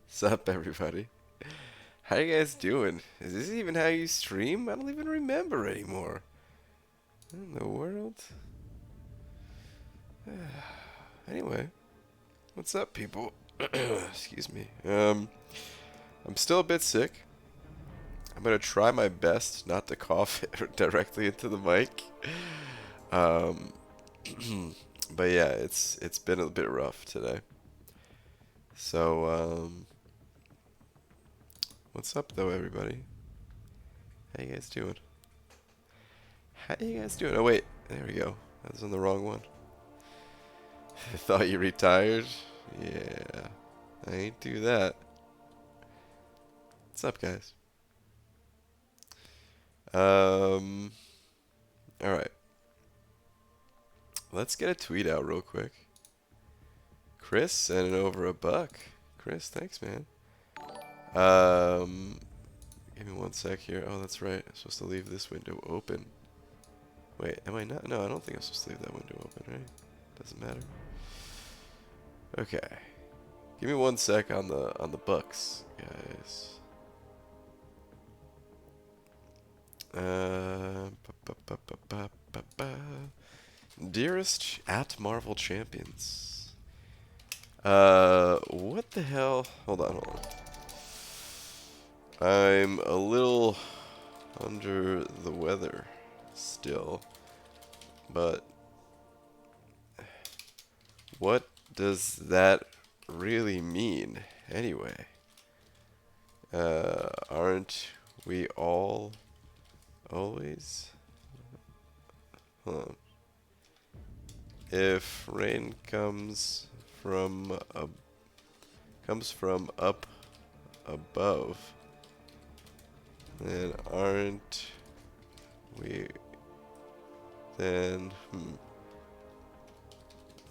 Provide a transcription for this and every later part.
Sup, everybody? How you guys doing? Is this even how you stream? I don't even remember anymore. What in the world? Anyway, what's up, people? Excuse me. I'm still a bit sick. I'm gonna try my best not to cough directly into the mic. Um, but yeah, it's been a bit rough today. So, what's up though, everybody? How you guys doing? How you guys doing? Oh wait, there we go. I was on the wrong one. I thought you retired? Yeah, I ain't do that. What's up, guys? Um, all right. Let's get a tweet out real quick. Chris sending over $1. Chris, thanks, man. Um, Give me 1 sec here. Oh, that's right. I'm supposed to leave this window open. Wait, am I not? No, I don't think I'm supposed to leave that window open, right? Doesn't matter. Okay. Give me 1 sec on the books, guys. Dearest at Marvel Champions. What the hell? Hold on, hold on. I'm a little under the weather still, but what does that really mean anyway? Aren't we all always? Hold on. If rain comes from up above, then aren't we then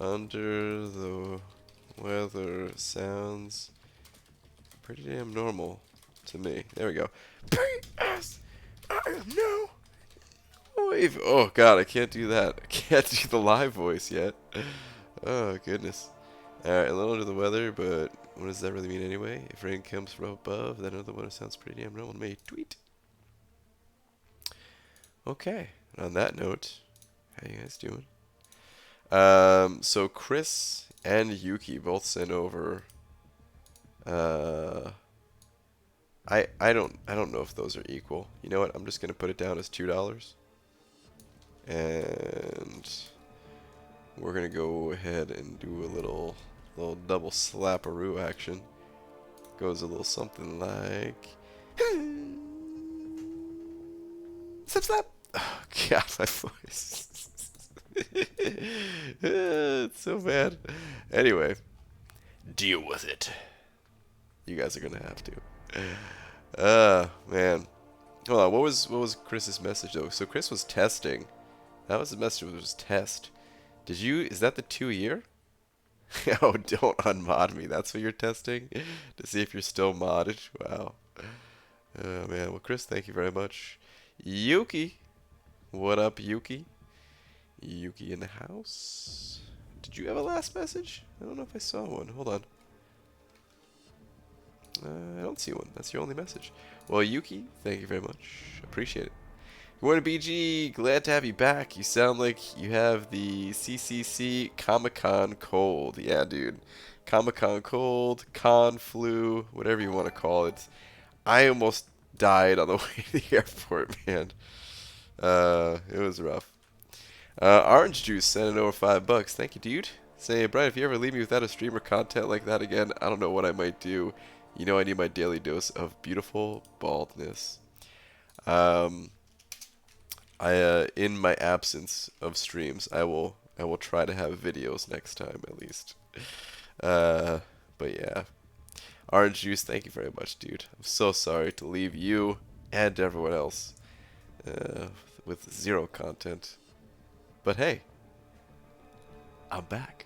under the weather sounds pretty damn normal to me. There we go. P.S. I am no wave. Oh god, I can't do that. I can't do the live voice yet. Oh goodness. Alright, a little under the weather, but what does that really mean anyway? If rain comes from above, then under the weather sounds pretty damn normal to me. Tweet. Okay. And on that note, how you guys doing? So Chris and Yuki both sent over. I don't know if those are equal. You know what? I'm just gonna put it down as $2, and we're gonna go ahead and do a little double slapperoo action. Goes a little something like. Slap slap. Oh god, my voice. It's so bad. Anyway, deal with it. You guys are gonna have to. Man. Hold on. What was Chris's message though? So Chris was testing. That was the message. Was test. Did you? Is that the 2-year? Oh, don't unmod me. That's what you're testing to see if you're still modded. Wow. Oh man. Well, Chris, thank you very much. Yuki, what up, Yuki? Yuki in the house. Did you have a last message? I don't know if I saw one. Hold on. I don't see one. That's your only message. Well, Yuki, thank you very much. Appreciate it. Good morning, BG. Glad to have you back. You sound like you have the CCC Comic-Con cold. Yeah, dude. Comic-Con cold, con flu, whatever you want to call it. I almost died on the way to the airport, man. It was rough. Orange Juice sending over $5. Thank you, dude. Say, Brian, if you ever leave me without a streamer content like that again, I don't know what I might do. You know I need my daily dose of beautiful baldness. In my absence of streams, I will try to have videos next time at least. But yeah. Orange Juice, thank you very much, dude. I'm so sorry to leave you and everyone else with zero content. But hey, I'm back.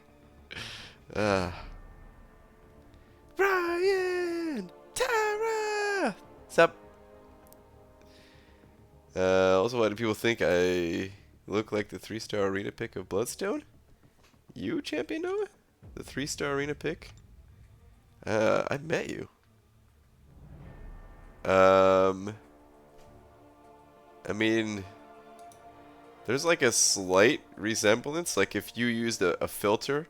Brian! Tara! What's up? Also, why do people think I look like the 3-star arena pick of Bloodstone? You, Champion Noah? The 3-star arena pick? I met you. I mean, there's like a slight resemblance. Like if you used a filter,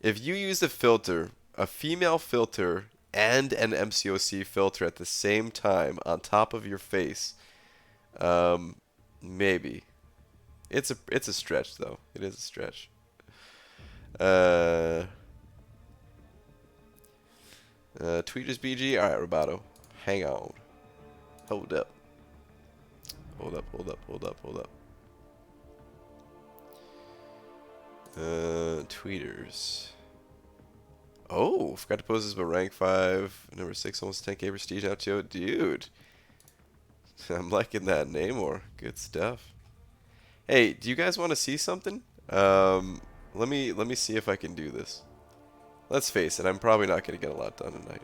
if you used a filter, a female filter, and an MCOC filter at the same time on top of your face, maybe. It's a stretch though. It is a stretch. Uh, Tweeters BG. All right, Roboto. Hang on. Hold up. Hold up. Hold up. Hold up. Hold up. Tweeters. Oh, forgot to post this, but rank 5, number 6, almost 10k prestige out to dude. I'm liking that name more. Good stuff. Hey, do you guys want to see something? Let me see if I can do this. Let's face it, I'm probably not going to get a lot done tonight.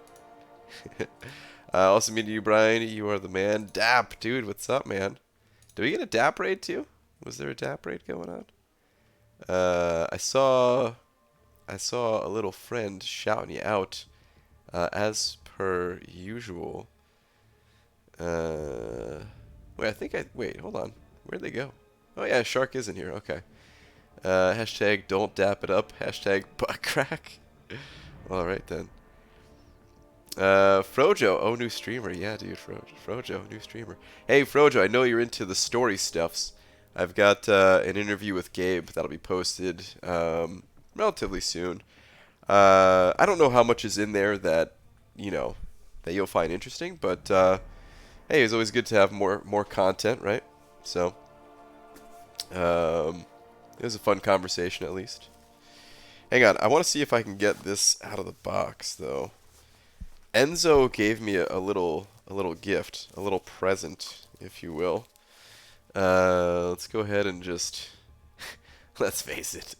Also meeting you, Brian. You are the man. Dap, dude, what's up, man? Did we get a Dap raid too? Was there a Dap raid going on? I saw a little friend shouting you out, as per usual. Wait, hold on. Where'd they go? Oh yeah, Shark is in here. Okay. Hashtag don't dap it up. Hashtag butt crack. All right then. Frojo, oh new streamer. Yeah, dude, Frojo, new streamer. Hey Frojo, I know you're into the story stuffs. I've got an interview with Gabe that'll be posted relatively soon. I don't know how much is in there that that you'll find interesting, but hey, it's always good to have more content, right? So it was a fun conversation at least. Hang on, I want to see if I can get this out of the box though. Enzo gave me a little gift, a little present, if you will. Let's go ahead and just let's face it.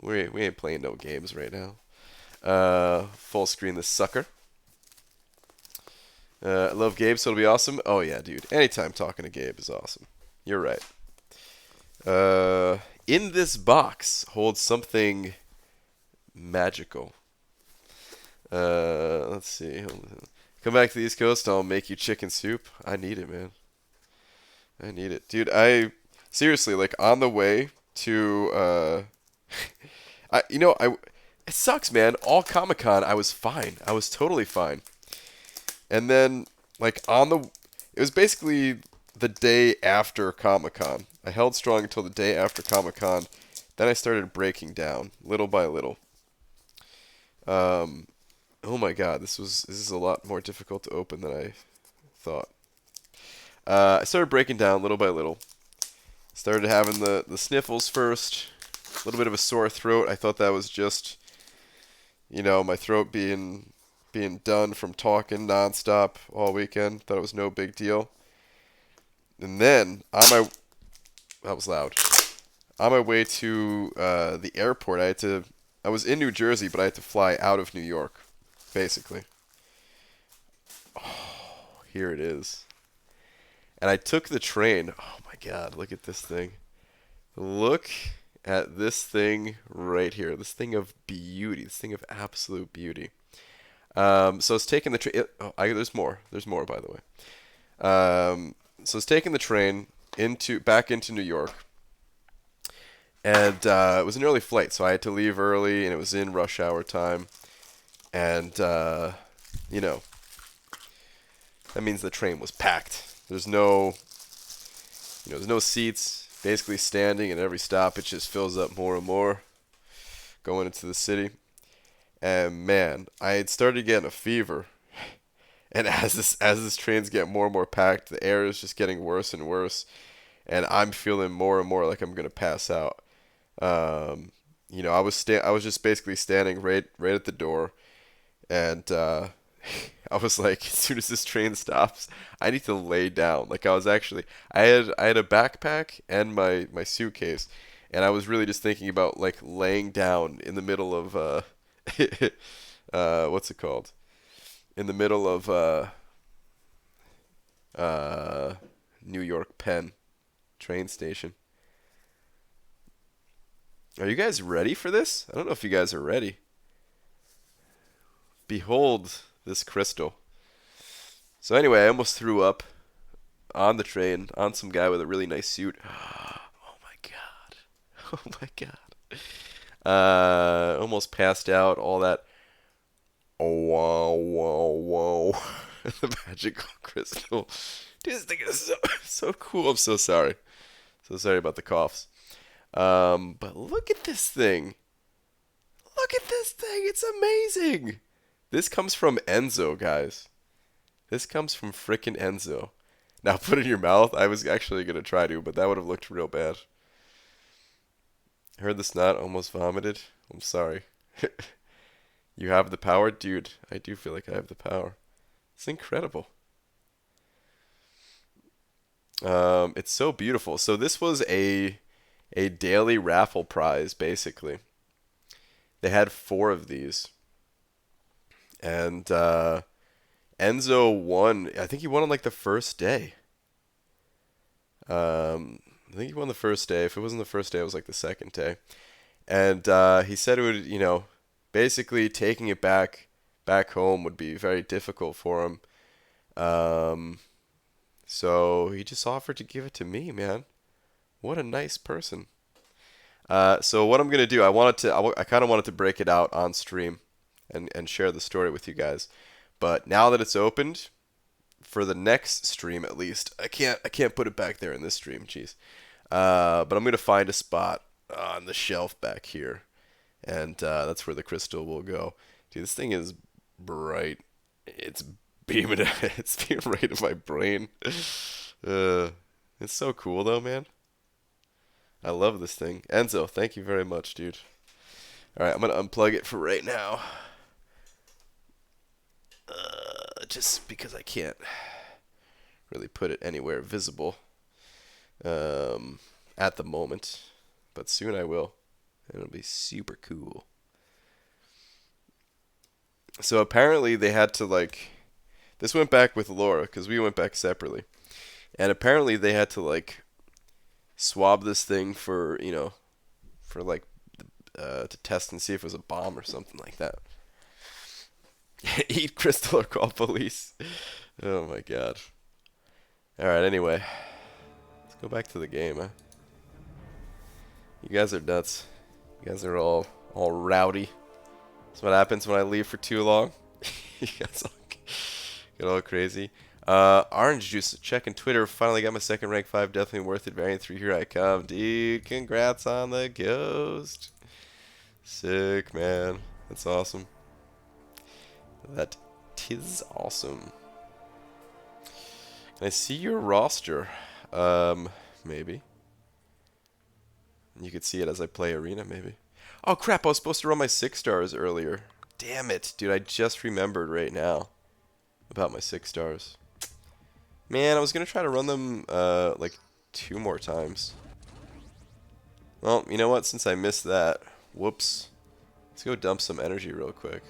We ain't playing no games right now. Full screen this sucker. I love Gabe, so it'll be awesome. Oh yeah, dude. Anytime talking to Gabe is awesome. You're right. In this box holds something magical. Let's see. Come back to the East Coast, I'll make you chicken soup. I need it, man. I need it. Dude, seriously, like on the way to it sucks, man. All Comic-Con I was fine. I was totally fine. And then like it was basically the day after Comic-Con. I held strong until the day after Comic-Con. Then I started breaking down little by little. Oh my god, this is a lot more difficult to open than I thought. I started breaking down little by little. Started having the sniffles first. A little bit of a sore throat. I thought that was just, my throat being done from talking nonstop all weekend. Thought it was no big deal. And then that was loud. On my way to the airport, I was in New Jersey, but I had to fly out of New York, basically. Oh, here it is. And I took the train. Oh my god, look at this thing. Look at this thing right here. This thing of beauty. This thing of absolute beauty. So it's taking the train. There's more. There's more, by the way. So it's taking the train back into New York. And it was an early flight, so I had to leave early, and it was in rush hour time. And, that means the train was packed. There's no seats, basically standing at every stop. It just fills up more and more going into the city. And man, I had started getting a fever. And as this train's getting more and more packed, the air is just getting worse and worse. And I'm feeling more and more like I'm going to pass out. I was just basically standing right at the door. And I was like, as soon as this train stops, I need to lay down. Like I had a backpack and my suitcase, and I was really just thinking about like laying down in the middle of what's it called? In the middle of New York Penn train station. Are you guys ready for this? I don't know if you guys are ready. behold this crystal. So anyway, I almost threw up on the train on some guy with a really nice suit. Oh my god. Oh my god. Almost passed out, all that. Oh, wow, wow, wow. The magical crystal. Dude, this thing is so cool. I'm so sorry. So sorry about the coughs. But look at this thing. Look at this thing. It's amazing. This comes from Enzo, guys. This comes from frickin' Enzo. Now put it in your mouth. I was actually going to try to, but that would have looked real bad. Heard the snot, almost vomited. I'm sorry. You have the power? Dude, I do feel like I have the power. It's incredible. It's so beautiful. So this was a daily raffle prize, basically. They had 4 of these. And Enzo won. I think he won on like the first day. I think he won the first day. If it wasn't the first day, it was like the second day. And he said it would, you know, basically taking it back home would be very difficult for him. So he just offered to give it to me, man. What a nice person. So what I'm gonna do, I kind of wanted to break it out on stream and share the story with you guys. But now that it's opened, for the next stream at least, I can't put it back there in this stream, jeez. But I'm gonna find a spot on the shelf back here, and that's where the crystal will go. Dude, this thing is bright. It's beaming right in my brain. It's so cool though, man. I love this thing. Enzo, thank you very much, dude. Alright, I'm gonna unplug it for right now. Just because I can't really put it anywhere visible at the moment. But soon I will. And it'll be super cool. So apparently they had to like... This went back with Laura, because we went back separately. And apparently they had to like swab this thing for, you know, for like to test and see if it was a bomb or something like that. Eat crystal or call police. Oh my god. Alright, anyway. Let's go back to the game, huh? You guys are nuts. You guys are all rowdy. That's what happens when I leave for too long. You guys all get all crazy. Orange Juice, checking Twitter. Finally got my second rank 5. Definitely worth it. Variant 3, here I come. Dude, congrats on the ghost. Sick, man. That's awesome. That tis awesome. Can I see your roster? Maybe. You could see it as I play Arena, maybe. Oh, crap. I was supposed to run my 6 stars earlier. Damn it. Dude, I just remembered right now about my 6 stars. Man, I was going to try to run them, like, 2 more times. Well, you know what? Since I missed that, whoops. Let's go dump some energy real quick.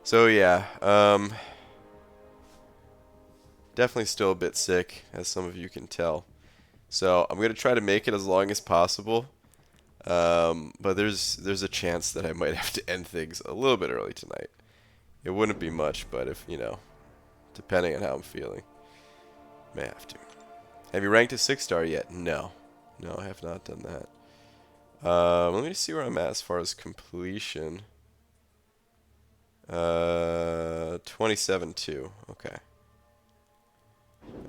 So, yeah, definitely still a bit sick, as some of you can tell. So, I'm going to try to make it as long as possible. But there's a chance that I might have to end things a little bit early tonight. It wouldn't be much, but if, you know, depending on how I'm feeling, may have to. Have you ranked a 6 star yet? No. No, I have not done that. Let me see where I'm at as far as completion. 27-2. Okay.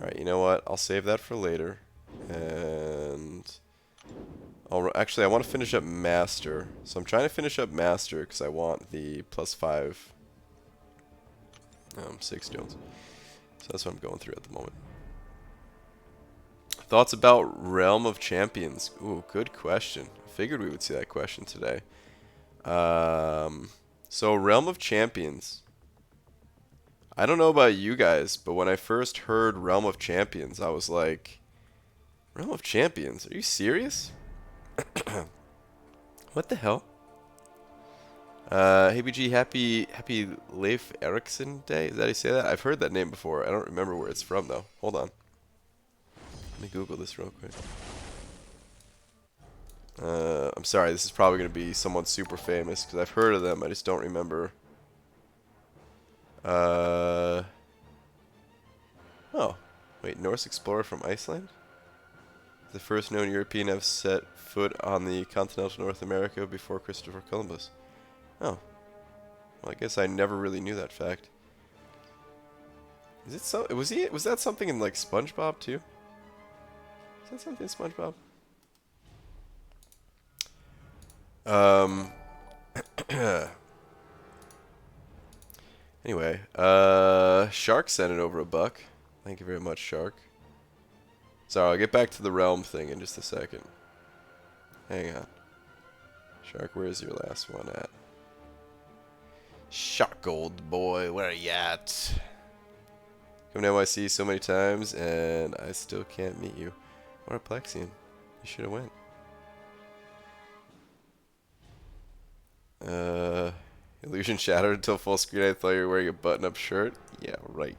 Alright, you know what? I'll save that for later. And actually, I want to finish up Master. So I'm trying to finish up Master because I want the +5 6 stones. So that's what I'm going through at the moment. Thoughts about Realm of Champions? Ooh, good question. I figured we would see that question today. So Realm of Champions. I don't know about you guys, but when I first heard Realm of Champions, I was like, Realm of Champions? Are you serious? What the hell? Hey BG, happy Leif Erikson Day. Is that how you say that? I've heard that name before. I don't remember where it's from though. Hold on. Let me Google this real quick. I'm sorry, this is probably going to be someone super famous, because I've heard of them, I just don't remember. Oh. Wait, Norse explorer from Iceland? The first known European to have set foot on the continental North America before Christopher Columbus. Oh. Well, I guess I never really knew that fact. Is it so? Was that something in like SpongeBob too? Is that something in SpongeBob? Anyway, Shark sent it over $1. Thank you very much, Shark. Sorry, I'll get back to the realm thing in just a second. Hang on. Shark, where's your last one at? Shark old boy, where are you at? Come to NYC so many times and I still can't meet you. What a Plexian. You should have went. Illusion shattered until full screen. I thought you were wearing a button-up shirt. Yeah, right.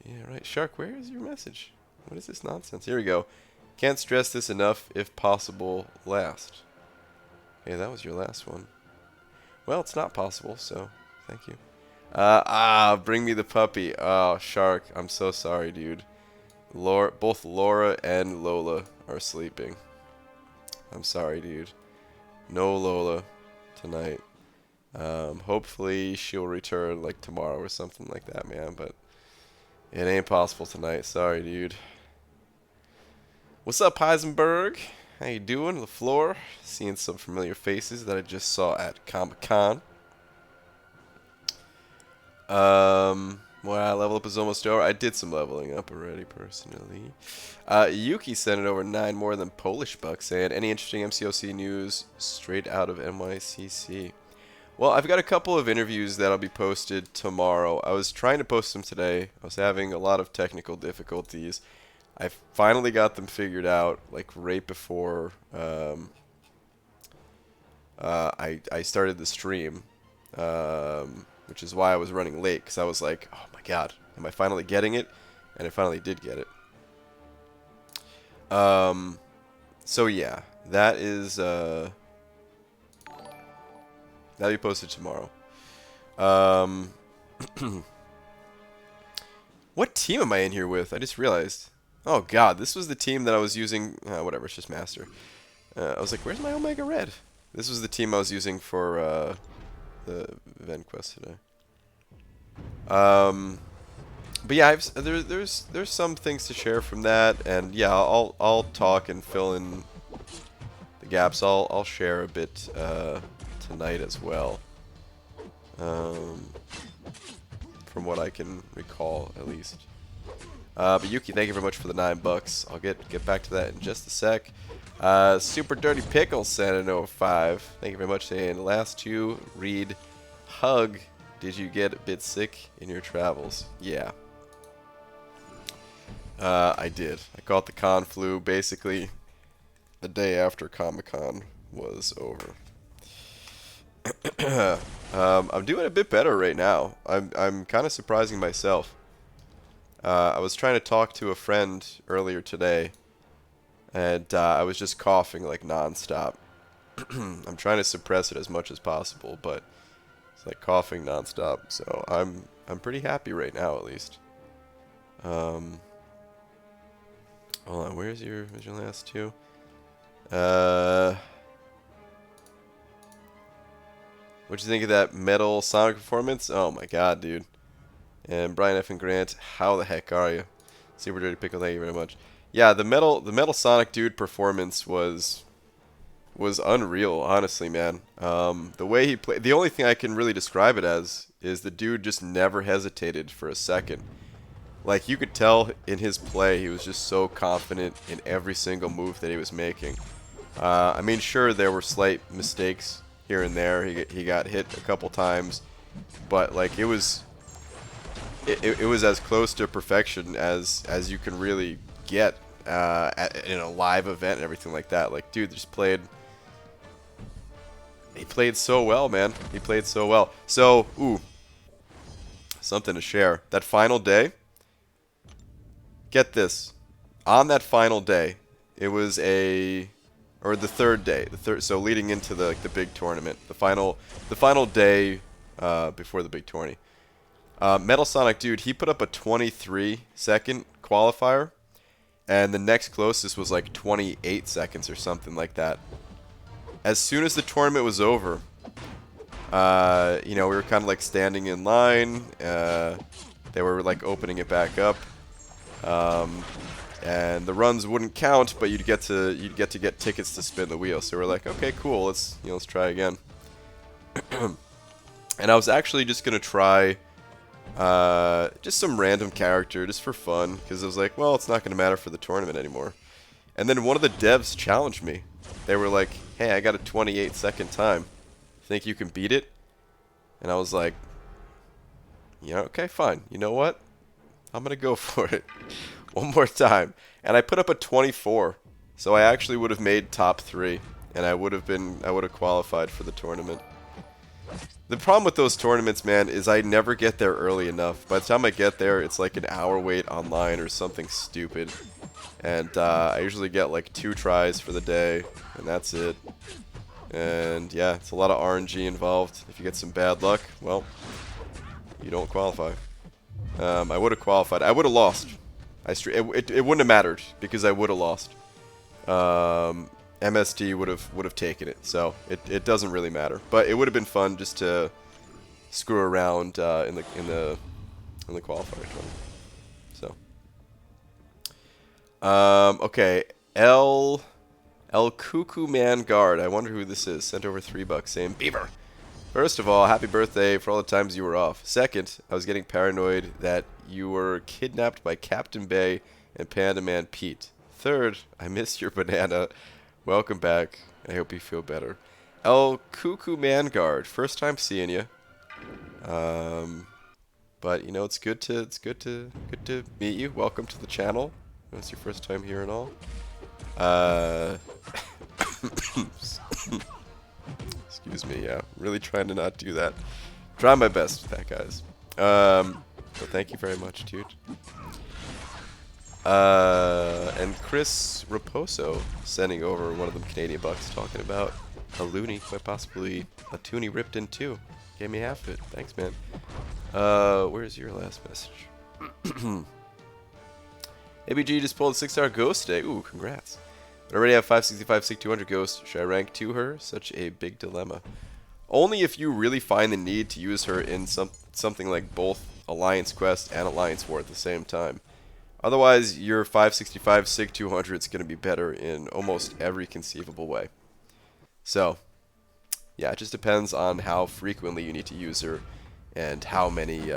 Yeah, right. Shark, where is your message? What is this nonsense? Here we go. Can't stress this enough. If possible, last. Okay, that was your last one. Well, it's not possible, so thank you. Bring me the puppy. Oh, Shark, I'm so sorry, dude. Both Laura and Lola are sleeping. I'm sorry, dude. No Lola tonight. Hopefully she'll return like tomorrow or something like that, man, but it ain't possible tonight. Sorry, dude. What's up, Heisenberg? How you doing? LaFleur? Seeing some familiar faces that I just saw at Comic-Con. Well, level up is almost over. I did some leveling up already, personally. Yuki sent it over 9 more than Polish bucks, saying, any interesting MCOC news straight out of NYCC? Well, I've got a couple of interviews that'll be posted tomorrow. I was trying to post them today. I was having a lot of technical difficulties. I finally got them figured out, like right before I started the stream, which is why I was running late, because I was like, oh my god, am I finally getting it? And I finally did get it. So yeah, that is that'll be posted tomorrow. What team am I in here with? I just realized. Oh god, this was the team that I was using. Whatever, it's just Master. I was like, where's my Omega Red? This was the team I was using for the event quest today. But yeah, there's some things to share from that, and yeah, I'll talk and fill in the gaps. I'll share a bit tonight as well, from what I can recall at least. But Yuki, thank you very much for the $9. I'll get back to that in just a sec. Super Dirty Pickle sent an 05. Thank you very much, saying last two read hug. Did you get a bit sick in your travels? Yeah. I did. I caught the con flu basically the day after Comic-Con was over. I'm doing a bit better right now. I'm kind of surprising myself. I was trying to talk to a friend earlier today, and I was just coughing like non-stop. I'm trying to suppress it as much as possible, but it's like coughing non-stop. So I'm pretty happy right now, at least. Hold on, where's your last two? What'd you think of that metal Sonic performance? Oh my god, dude. And Brian F. and Grant, how the heck are you? Super Dirty Pickle, thank you very much. Yeah, the metal Sonic dude performance was unreal, honestly, man. The way he played, the only thing I can really describe it as is the dude just never hesitated for a second. Like, you could tell in his play, he was just so confident in every single move that he was making. I mean, sure, there were slight mistakes here and there. He got hit a couple times, but like it was as close to perfection as you can really get in a live event and everything like that. Like, dude just played. He played so well, man. He played so well. So, ooh, something to share. That final day. Get this. On that final day, it was a or the third day, so leading into the big tournament, the final day before the big tourney. Metal Sonic dude, he put up a 23-second qualifier, and the next closest was like 28 seconds or something like that. As soon as the tournament was over, you know, we were kind of like standing in line. They were like opening it back up, and the runs wouldn't count, but you'd get to get tickets to spin the wheel. So we're like, okay, cool, let's try again. And I was actually just gonna try just some random character just for fun, because I was like, well, it's not gonna matter for the tournament anymore. And then one of the devs challenged me. They were like, hey, I got a 28-second time. Think you can beat it? And I was like, yeah, okay, fine. You know what? I'm gonna go for it one more time. And I put up a 24, so I actually would have made top 3, and I would have qualified for the tournament. The problem with those tournaments, man, is I never get there early enough. By the time I get there, it's like an hour wait online or something stupid. And I usually get like 2 tries for the day, and that's it. And yeah, it's a lot of RNG involved. If you get some bad luck, well, you don't qualify. I would have qualified. I would have lost. It wouldn't have mattered because I would have lost. MSD would have taken it, so it doesn't really matter. But it would have been fun just to screw around in the qualifier tournament. So okay, El Cuckoo Man Guard. I wonder who this is. Sent over $3 saying Beaver. First of all, happy birthday for all the times you were off. Second, I was getting paranoid that you were kidnapped by Captain Bay and Panda Man Pete. Third, I missed your banana. Welcome back. I hope you feel better. El Cuckoo Man Guard. First time seeing you. But you know, it's good to meet you. Welcome to the channel. It's your first time here and all. Excuse me, yeah. Really trying to not do that. Trying my best with that, guys. But thank you very much, dude. And Chris Raposo sending over one of them Canadian bucks talking about a loony, quite possibly a toonie ripped in two. Gave me half of it. Thanks, man. Where's your last message? ABG just pulled a 6-star ghost today. Ooh, congrats. But I already have 565 SIG 200 ghosts. Should I rank to her? Such a big dilemma. Only if you really find the need to use her in something like both Alliance Quest and Alliance War at the same time. Otherwise, your 565 SIG 200 is going to be better in almost every conceivable way. So, yeah, it just depends on how frequently you need to use her and how many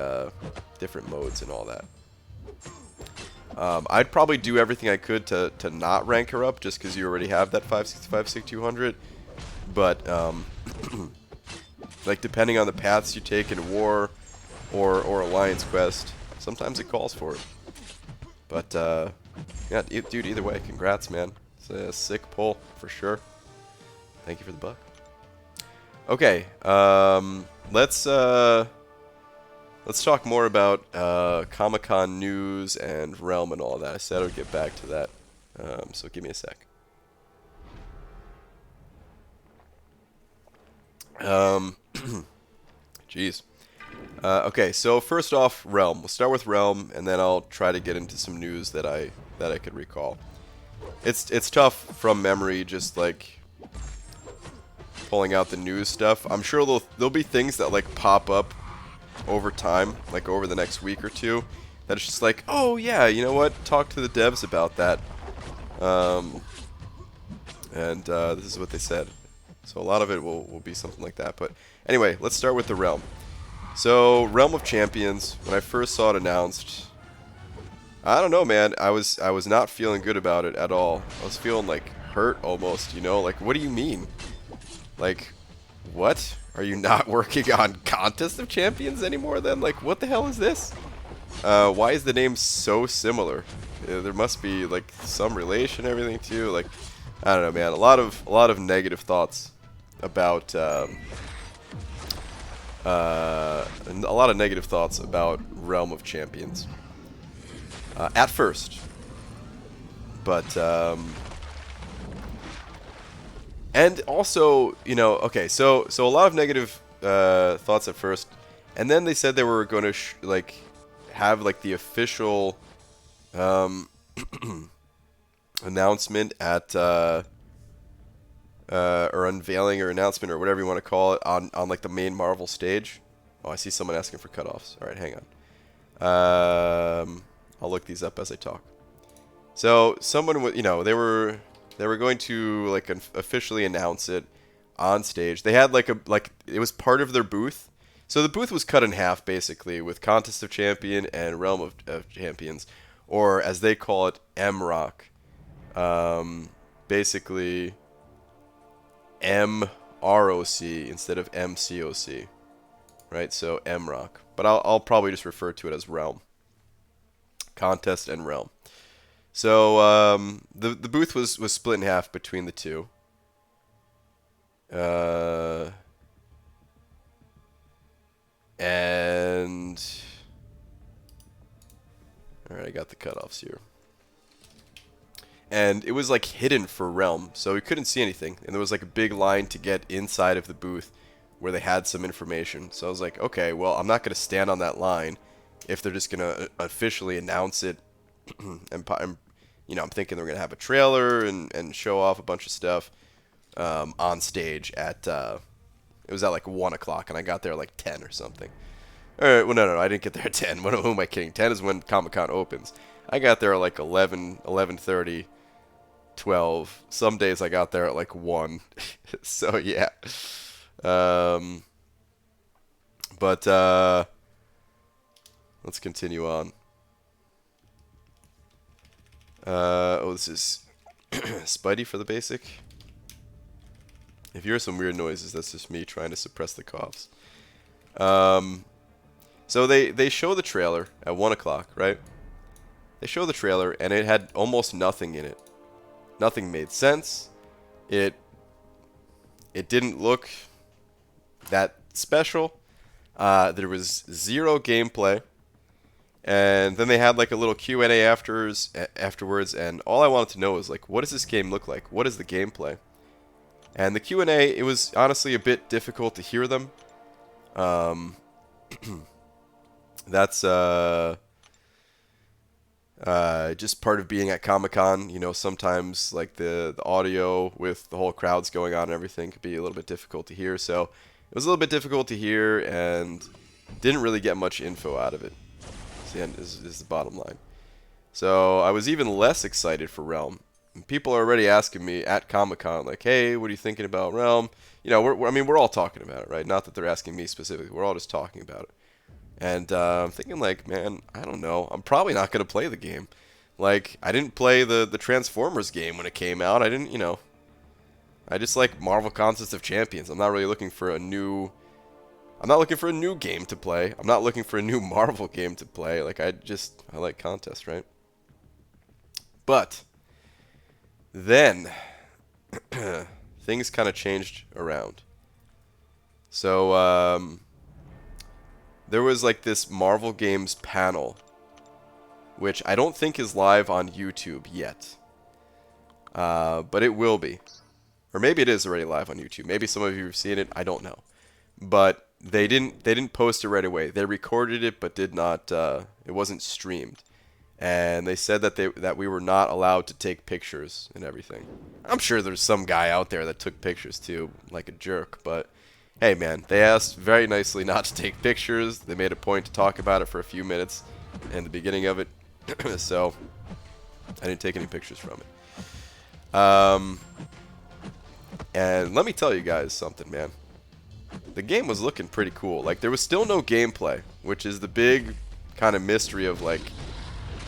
different modes and all that. I'd probably do everything I could to not rank her up just because you already have that 565 SIG 200. But, like, depending on the paths you take in War or Alliance Quest, sometimes it calls for it. But, yeah, dude, either way, congrats, man. It's a sick pull, for sure. Thank you for the buck. Okay, let's talk more about Comic-Con news and Realm and all that. I said I would get back to that, so give me a sec. Jeez. Okay, so first off, Realm. We'll start with Realm, and then I'll try to get into some news that I could recall. It's tough from memory, just like pulling out the news stuff. I'm sure there'll be things that like pop up over time, like over the next week or two, that it's just like, oh yeah, you know what? Talk to the devs about that. This is what they said. So a lot of it will be something like that. But anyway, let's start with the Realm. So, Realm of Champions, when I first saw it announced, I don't know, man, I was not feeling good about it at all. I was feeling, like, hurt almost, you know? Like, what do you mean? Like, what? Are you not working on Contest of Champions anymore then? Like, what the hell is this? Why is the name so similar? There must be, like, some relation and everything, too. Like, I don't know, man. A lot of negative thoughts about... a lot of negative thoughts about Realm of Champions at first, but And also, you know, okay, so a lot of negative thoughts at first, and then they said they were going to like have like the official announcement at or unveiling or announcement or whatever you want to call it on like the main Marvel stage. Oh, I see someone asking for cutoffs. All right, hang on. I'll look these up as I talk. So someone, you know, they were going to like officially announce it on stage. They had like it was part of their booth. So the booth was cut in half basically with Contest of Champion and Realm of Champions, or as they call it, MROC. Basically MROC instead of MCOC, right? So MROC, but I'll probably just refer to it as Realm, Contest and Realm. So the booth was split in half between the two. And all right, I got the cutoffs here. And it was like hidden for Realm, so we couldn't see anything. And there was like a big line to get inside of the booth where they had some information. So I was like, okay, well, I'm not going to stand on that line if they're just going to officially announce it. And you know, I'm thinking they're going to have a trailer and show off a bunch of stuff on stage at, it was at like 1 o'clock, and I got there at like 10 or something. All right, well, no, I didn't get there at 10. Who am I kidding? 10 is when Comic-Con opens. I got there at like 11, 11:30. 12. Some days I got there at like 1. So yeah. But let's continue on. Oh, this is Spidey for the basic. If you hear some weird noises, that's just me trying to suppress the coughs. So they show the trailer at 1 o'clock, right? They show the trailer, and it had almost nothing in it. Nothing made sense. It didn't look that special. There was zero gameplay. And then they had like a little Q&A afterwards, and all I wanted to know was like, what does this game look like? What is the gameplay? And the Q&A, it was honestly a bit difficult to hear them. That's just part of being at Comic-Con. You know, sometimes like the audio with the whole crowds going on and everything could be a little bit difficult to hear. So it was a little bit difficult to hear and didn't really get much info out of it. Is the bottom line. So I was even less excited for Realm. People are already asking me at Comic-Con, like, hey, what are you thinking about Realm? You know, we're all talking about it, right? Not that they're asking me specifically. We're all just talking about it. And I'm thinking, like, man, I don't know. I'm probably not going to play the game. Like, I didn't play the Transformers game when it came out. I didn't, you know. I just like Marvel Contest of Champions. I'm not really looking for a new... I'm not looking for a new game to play. I'm not looking for a new Marvel game to play. Like, I like Contest, right? But then things kind of changed around. So there was like this Marvel Games panel, which I don't think is live on YouTube yet. But it will be. Or maybe it is already live on YouTube. Maybe some of you have seen it. I don't know. But they didn't post it right away. They recorded it, but did not. It wasn't streamed, and they said that we were not allowed to take pictures and everything. I'm sure there's some guy out there that took pictures too, like a jerk. But hey, man, they asked very nicely not to take pictures. They made a point to talk about it for a few minutes in the beginning of it, so I didn't take any pictures from it. And let me tell you guys something, man. The game was looking pretty cool. Like, there was still no gameplay, which is the big kind of mystery of, like,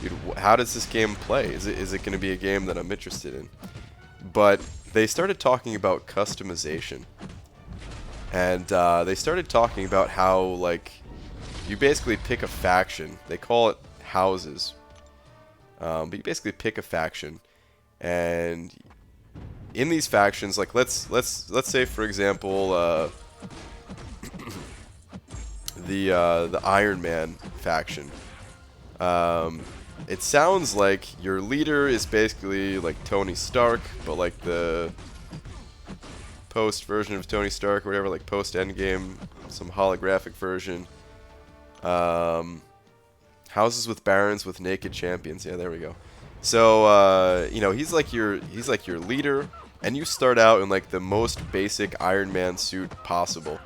dude, how does this game play? Is it going to be a game that I'm interested in? But they started talking about customization. And they started talking about how, like, you basically pick a faction. They call it houses. But you basically pick a faction. And in these factions, like, let's say, for example, the Iron Man faction. It sounds like your leader is basically like Tony Stark, but like the post version of Tony Stark or whatever, like post Endgame, some holographic version. Houses with barons with naked champions. Yeah, there we go. So you know, he's like your leader, and you start out in like the most basic Iron Man suit possible.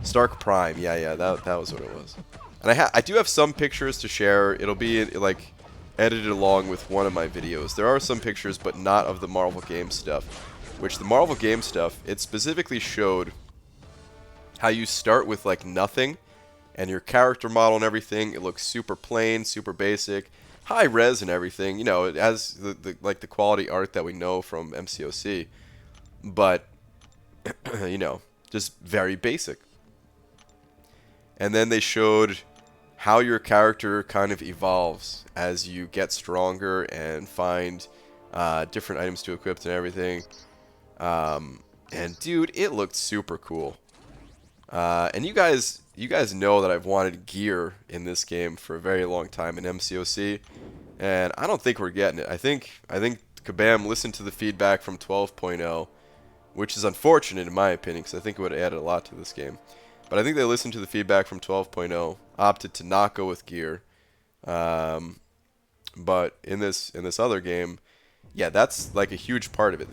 Stark Prime. Yeah, that was what it was. And I do have some pictures to share. It'll be like edited along with one of my videos. There are some pictures, but not of the Marvel game stuff. Which the Marvel game stuff, it specifically showed how you start with like nothing. And your character model and everything, it looks super plain, super basic, high res and everything. You know, it has the quality art that we know from MCOC, but you know, just very basic. And then they showed how your character kind of evolves as you get stronger and find different items to equip and everything. And dude, it looked super cool. And you guys know that I've wanted gear in this game for a very long time in MCOC, and I don't think we're getting it. I think Kabam listened to the feedback from 12.0, which is unfortunate in my opinion, because I think it would have added a lot to this game. But I think they listened to the feedback from 12.0, opted to not go with gear. But in this other game, yeah, that's like a huge part of it.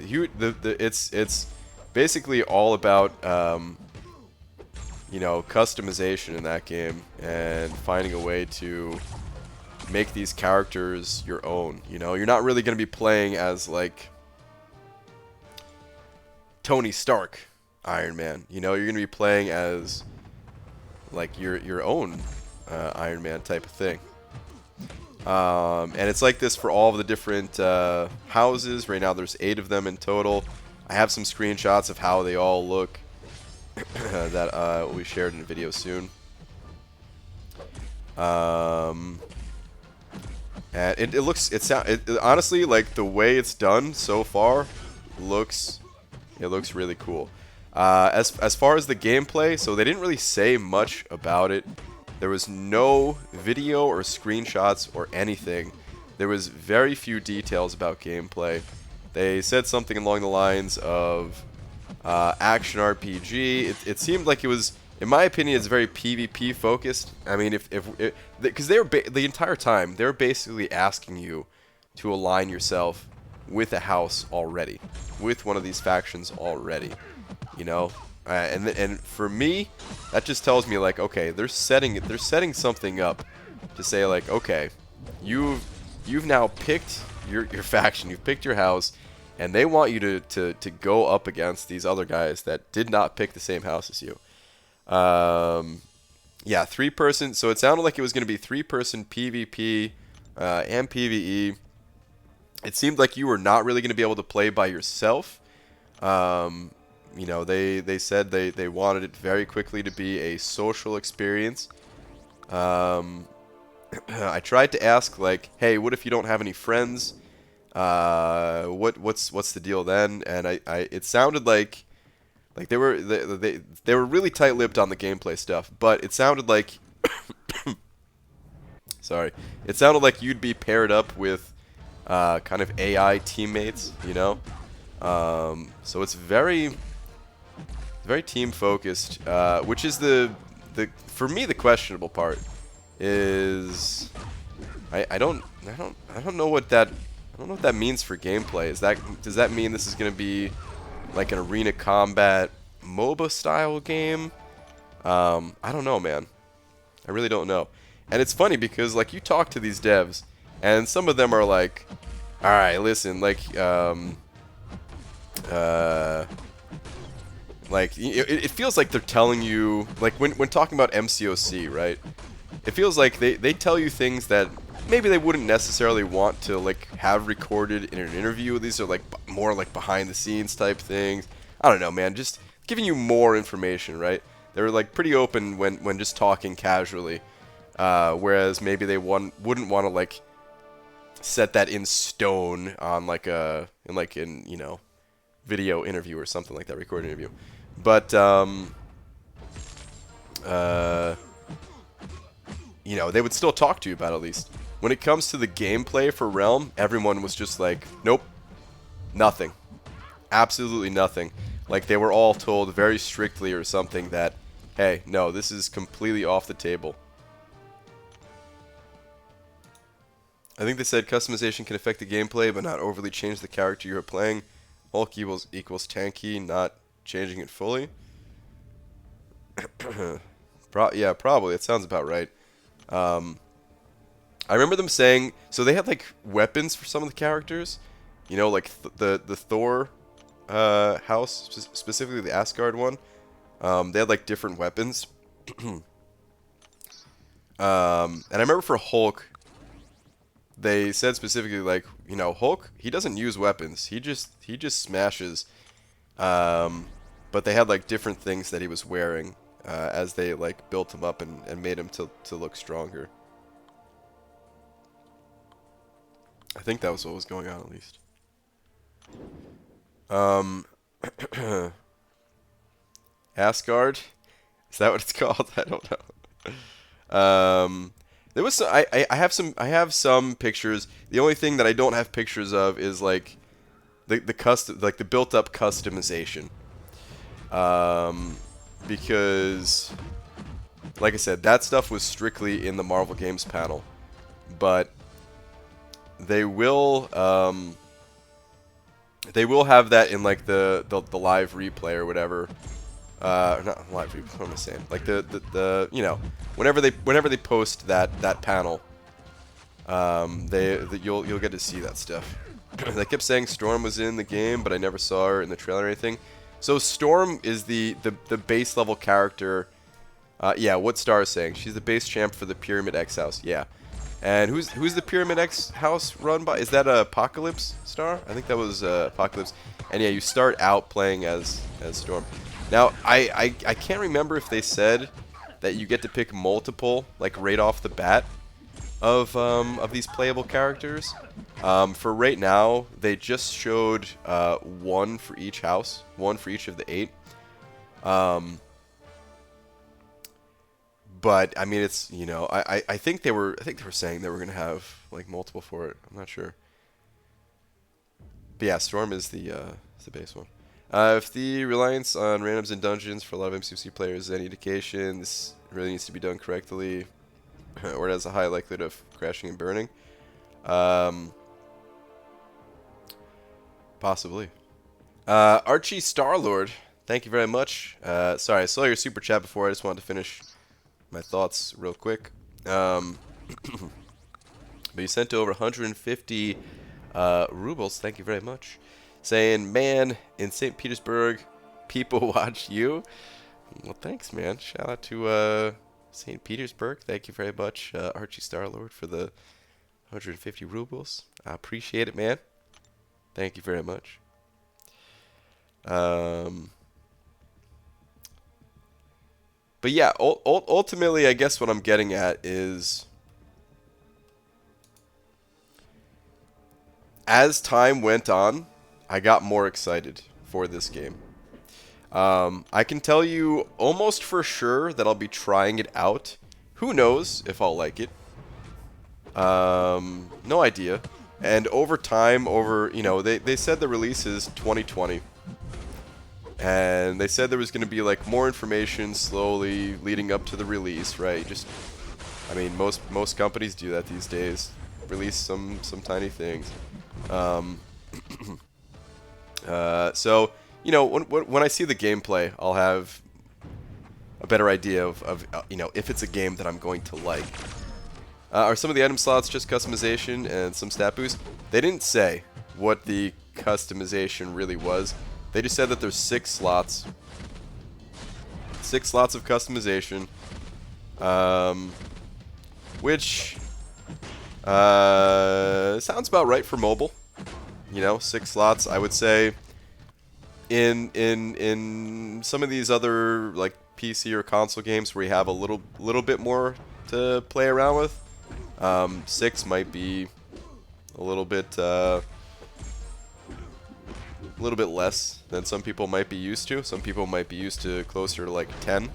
It's basically all about you know, customization in that game and finding a way to make these characters your own. You know, you're not really going to be playing as like Tony Stark Iron Man. You know, you're going to be playing as like your own Iron Man type of thing. And it's like this for all of the different houses. Right now there's 8 of them in total. I have some screenshots of how they all look. That will be shared in a video soon. And it looks, honestly, like the way it's done so far, looks really cool. As far as the gameplay, so they didn't really say much about it. There was no video or screenshots or anything. There was very few details about gameplay. They said something along the lines of action RPG. It seemed like it was, in my opinion, it's very PvP focused. I mean, because they were the entire time they were basically asking you to align yourself with a house already, with one of these factions already. You know, and for me, that just tells me like, okay, they're setting something up to say like, okay, you've now picked your faction, you've picked your house. And they want you to go up against these other guys that did not pick the same house as you. Yeah, 3-person. So it sounded like it was going to be 3-person PvP and PvE. It seemed like you were not really going to be able to play by yourself. You know, they said they wanted it very quickly to be a social experience. I tried to ask like, hey, what if you don't have any friends? What's the deal then? And it sounded like they were really tight-lipped on the gameplay stuff, but it sounded like sorry, it sounded like you'd be paired up with kind of AI teammates, you know. So it's very team focused, which is for me the questionable part is I don't know what that. I don't know what that means for gameplay. Does that mean this is going to be like an arena combat MOBA style game? I don't know, man. I really don't know. And it's funny because like you talk to these devs and some of them are like, all right, listen, like it feels like they're telling you, like when talking about MCOC, right? It feels like they tell you things that maybe they wouldn't necessarily want to like have recorded in an interview. These are like more like behind the scenes type things. I don't know, man. Just giving you more information, right? They were like pretty open when just talking casually, whereas maybe they wouldn't want to like set that in stone on like in you know, video interview or something like that, recorded interview. But you know, they would still talk to you about it at least. When it comes to the gameplay for Realm, everyone was just like, nope, nothing. Absolutely nothing. Like they were all told very strictly or something that, hey, no, this is completely off the table. I think they said customization can affect the gameplay, but not overly change the character you are playing. Hulk equals tanky, not changing it fully. Yeah, probably. It sounds about right. I remember them saying, so they had like weapons for some of the characters, you know, like the Thor house, specifically the Asgard one. They had like different weapons. And I remember for Hulk, they said specifically like, you know, Hulk, he doesn't use weapons. He just smashes. But they had like different things that he was wearing as they like built him up and made him to look stronger. I think that was what was going on at least. Asgard, is that what it's called? I don't know. There was some, I have some pictures. The only thing that I don't have pictures of is like the built up customization. Because like I said, that stuff was strictly in the Marvel Games panel, but they will have that in like the live replay or whatever. Not live replay. What am I saying? Like the you know, whenever they post that panel, you'll get to see that stuff. They kept saying Storm was in the game, but I never saw her in the trailer or anything. So Storm is the base level character. Yeah, what Star is saying? She's the base champ for the Pyramid X house. Yeah. And who's the Pyramid X house run by? Is that Apocalypse Star? I think that was Apocalypse. And yeah, you start out playing as Storm. Now, I can't remember if they said that you get to pick multiple, like right off the bat, of these playable characters. For right now, they just showed one for each house, one for each of the 8. But I mean, it's, you know, I think they were saying they were gonna have like multiple for it. I'm not sure. But yeah, Storm is the base one. If the reliance on randoms in dungeons for a lot of MCOC players is any indication, this really needs to be done correctly, or it has a high likelihood of crashing and burning. Possibly. Archie Starlord, thank you very much. Sorry, I saw your super chat before. I just wanted to finish my thoughts real quick. But you sent over 150 rubles. Thank you very much. Saying, man, in St. Petersburg, people watch you. Well, thanks, man. Shout out to St. Petersburg. Thank you very much, Archie Starlord, for the 150 rubles. I appreciate it, man. Thank you very much. But yeah, ultimately, I guess what I'm getting at is, as time went on, I got more excited for this game. I can tell you almost for sure that I'll be trying it out. Who knows if I'll like it? No idea. And over time, you know, they said the release is 2020. And they said there was going to be like more information slowly leading up to the release, right? Just, I mean, most companies do that these days. Release some tiny things. So, you know, when I see the gameplay, I'll have a better idea of you know, if it's a game that I'm going to like. Are some of the item slots just customization and some stat boost? They didn't say what the customization really was. They just said that there's 6 slots. 6 slots of customization. Which sounds about right for mobile. You know, 6 slots. I would say in some of these other like PC or console games where you have a little bit more to play around with, 6 might be a little bit less than some people might be used to. Some people might be used to closer to like 10.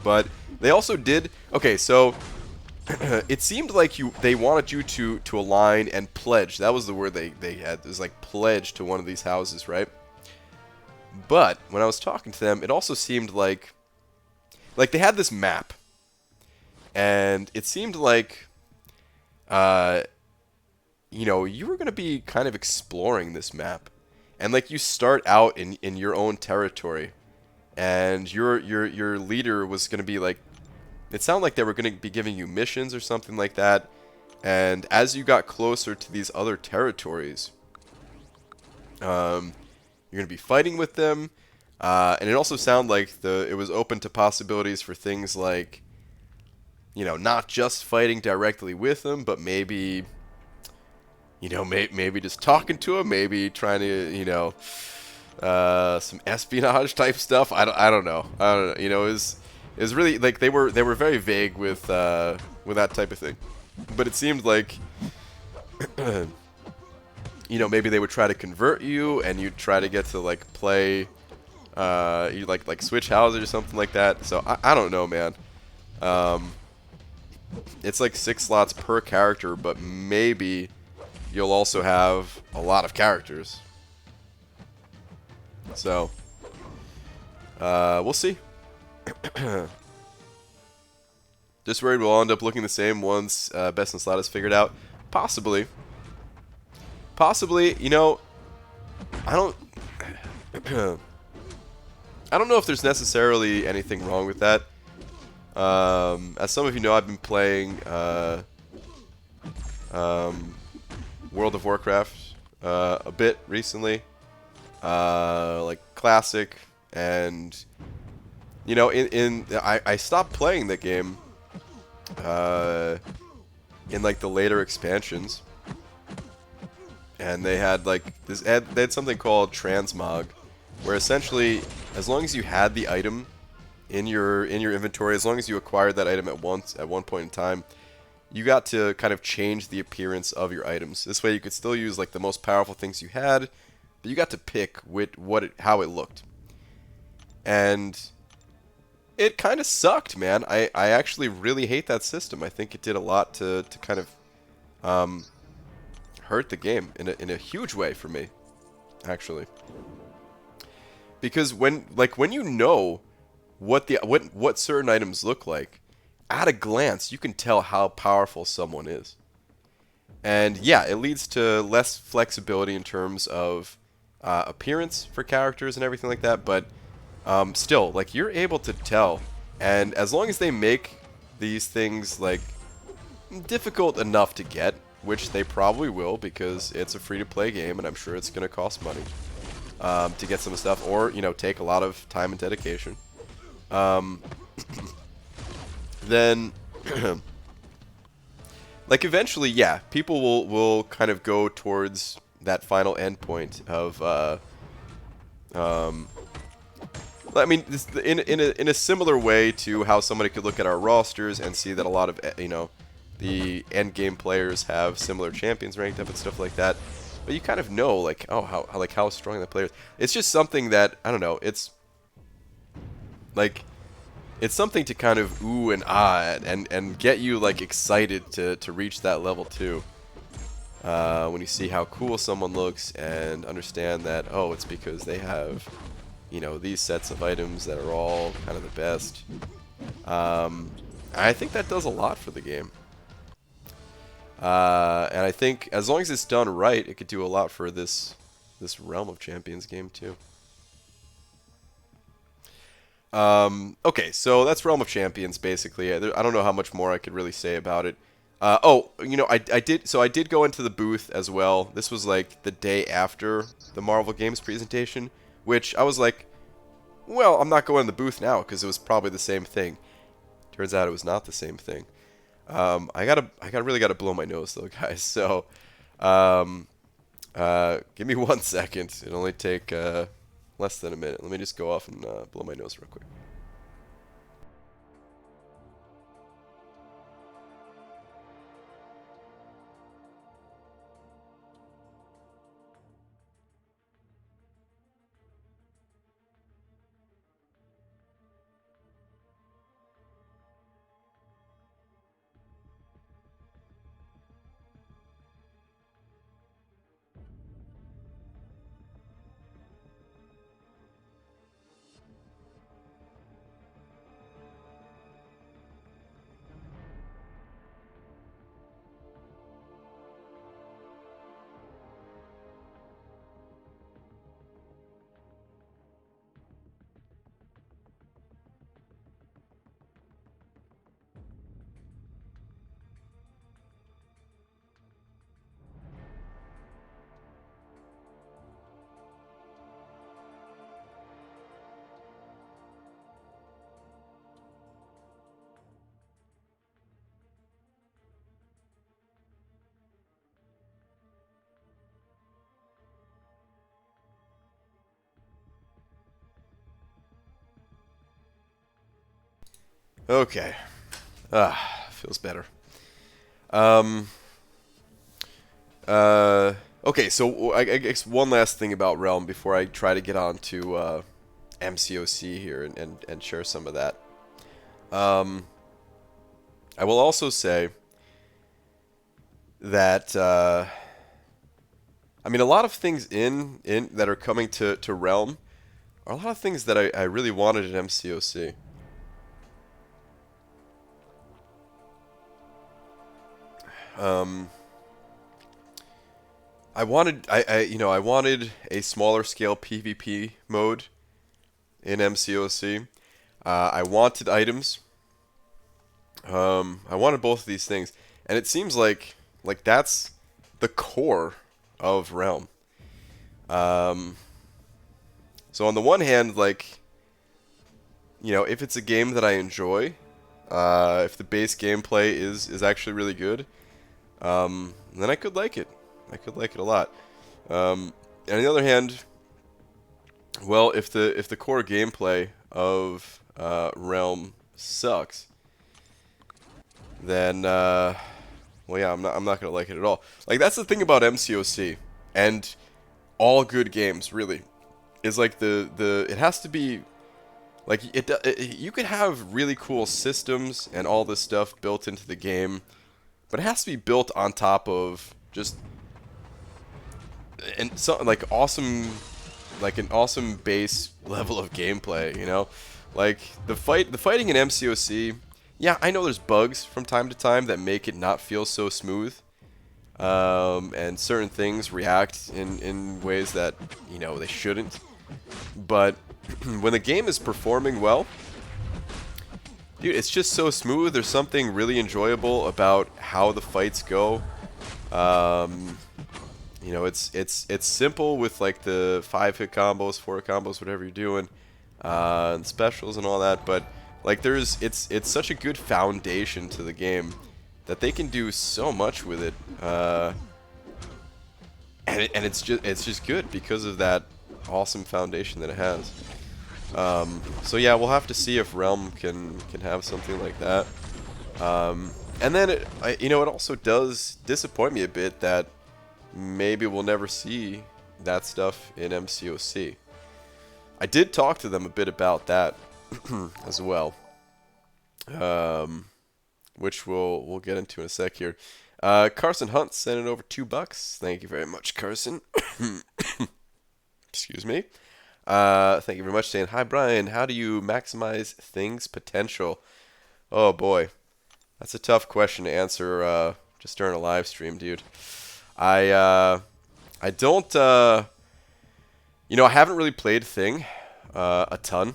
But they also did, okay, so it seemed like they wanted you to align and pledge. That was the word they had. It was like pledge to one of these houses, right? But when I was talking to them, it also seemed like they had this map, and it seemed like uh, you were gonna be kind of exploring this map, and like you start out in your own territory, and your leader was gonna be like, it sounded like they were gonna be giving you missions or something like that, and as you got closer to these other territories, you're gonna be fighting with them, and it also sounded like it was open to possibilities for things like, not just fighting directly with them, but maybe, maybe just talking to them, maybe trying to, some espionage type stuff. I don't know. It was really like they were very vague with that type of thing, but it seemed like maybe they would try to convert you, and you'd try to get to like play, you like switch houses or something like that. So I don't know, man. It's like 6 slots per character, but maybe you'll also have a lot of characters. So we'll see. Just worried we'll all end up looking the same once Best in Slot is figured out. Possibly. Possibly, I don't I don't know if there's necessarily anything wrong with that. As some of you know, I've been playing World of Warcraft a bit recently, like Classic, and I stopped playing the game in like the later expansions, and they had like they had something called transmog, where essentially, as long as you had the item in your inventory, as long as you acquired that item at one point in time, you got to kind of change the appearance of your items. This way you could still use like the most powerful things you had, but you got to pick how it looked. And it kind of sucked, man. I actually really hate that system. I think it did a lot to kind of hurt the game in a huge way for me, actually. Because when you know what certain items look like, at a glance you can tell how powerful someone is. And yeah, it leads to less flexibility in terms of appearance for characters and everything like that, but still, like, you're able to tell. And as long as they make these things like difficult enough to get, which they probably will because it's a free-to-play game and I'm sure it's going to cost money to get some stuff, or take a lot of time and dedication, then like eventually, yeah, people will kind of go towards that final endpoint of I mean, in a similar way to how somebody could look at our rosters and see that a lot of the end game players have similar champions ranked up and stuff like that. But you kind of know, like, oh, how strong that player is. It's just something that, I don't know, it's like, it's something to kind of ooh and ah at, and get you like excited to reach that level too. When you see how cool someone looks and understand that, oh, it's because they have, these sets of items that are all kind of the best. I think that does a lot for the game. And I think as long as it's done right, it could do a lot for this Realm of Champions game too. Okay, so that's Realm of Champions basically. I don't know how much more I could really say about it. I did go into the booth as well. This was like the day after the Marvel Games presentation, which I was like, well, I'm not going in the booth now because it was probably the same thing. Turns out it was not the same thing. I really gotta blow my nose though, guys. So, give me 1 second. It'll only take less than a minute. Let me just go off and blow my nose real quick. Okay. Feels better. Um. Okay, so I guess one last thing about Realm before I try to get on to MCOC here and share some of that. I will also say that I mean, a lot of things in that are coming to Realm are a lot of things that I really wanted in MCOC. I wanted I wanted a smaller scale PvP mode in MCOC. I wanted items. I wanted both of these things, and it seems like that's the core of Realm. So on the one hand, like, you know, if it's a game that I enjoy, if the base gameplay is actually really good, then I could like it. I could like it a lot. And on the other hand, well, if the core gameplay of Realm sucks, then well, yeah, I'm not gonna like it at all. Like, that's the thing about MCOC and all good games, really, is like it has to be like you could have really cool systems and all this stuff built into the game, but it has to be built on top of just and so like an awesome base level of gameplay, you know? Like the fighting in MCOC, yeah, I know there's bugs from time to time that make it not feel so smooth. And certain things react in ways that, you know, they shouldn't. But when the game is performing well, dude, it's just so smooth. There's something really enjoyable about how the fights go. You know, it's simple with like the 5-hit combos, 4-hit combos, whatever you're doing, and specials and all that. But like, it's such a good foundation to the game that they can do so much with it, and it's just good because of that awesome foundation that it has. So yeah, we'll have to see if Realm can have something like that. And then you know, it also does disappoint me a bit that maybe we'll never see that stuff in MCOC. I did talk to them a bit about that as well, which we'll get into in a sec here. Carson Hunt sent it over $2. Thank you very much, Carson. Excuse me. Thank you very much, saying, hi, Brian. How do you maximize things' potential? Oh, boy. That's a tough question to answer just during a live stream, dude. I don't, you know, I haven't really played Thing a ton.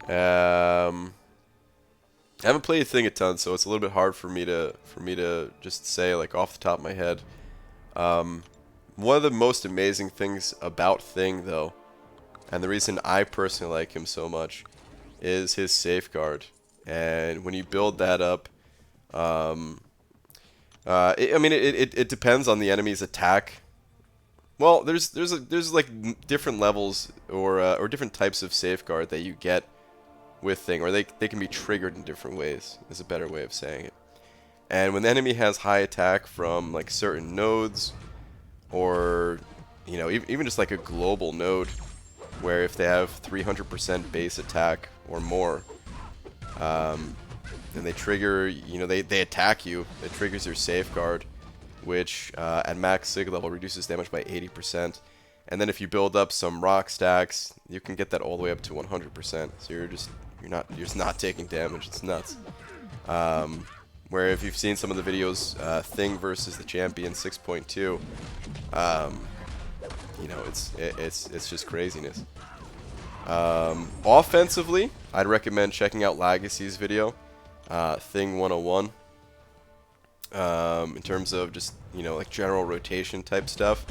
I haven't played Thing a ton, so it's a little bit hard for me to just say, like, off the top of my head. One of the most amazing things about Thing, though, and the reason I personally like him so much, is his safeguard. And when you build that up, I mean, it depends on the enemy's attack. Well, there's like different levels or different types of safeguard that you get with Thing, or they can be triggered in different ways, is a better way of saying it. And when the enemy has high attack from like certain nodes, or you know, even just like a global node, where if they have 300% base attack or more, and they trigger, you know, they attack you, it triggers your safeguard, which at max sig level reduces damage by 80%. And then if you build up some rock stacks, you can get that all the way up to 100%. So you're just not taking damage. It's nuts. Where if you've seen some of the videos, Thing versus the Champion 6.2, you know, it's just craziness. Offensively, I'd recommend checking out Legacy's video, Thing 101. In terms of just, you know, like general rotation type stuff,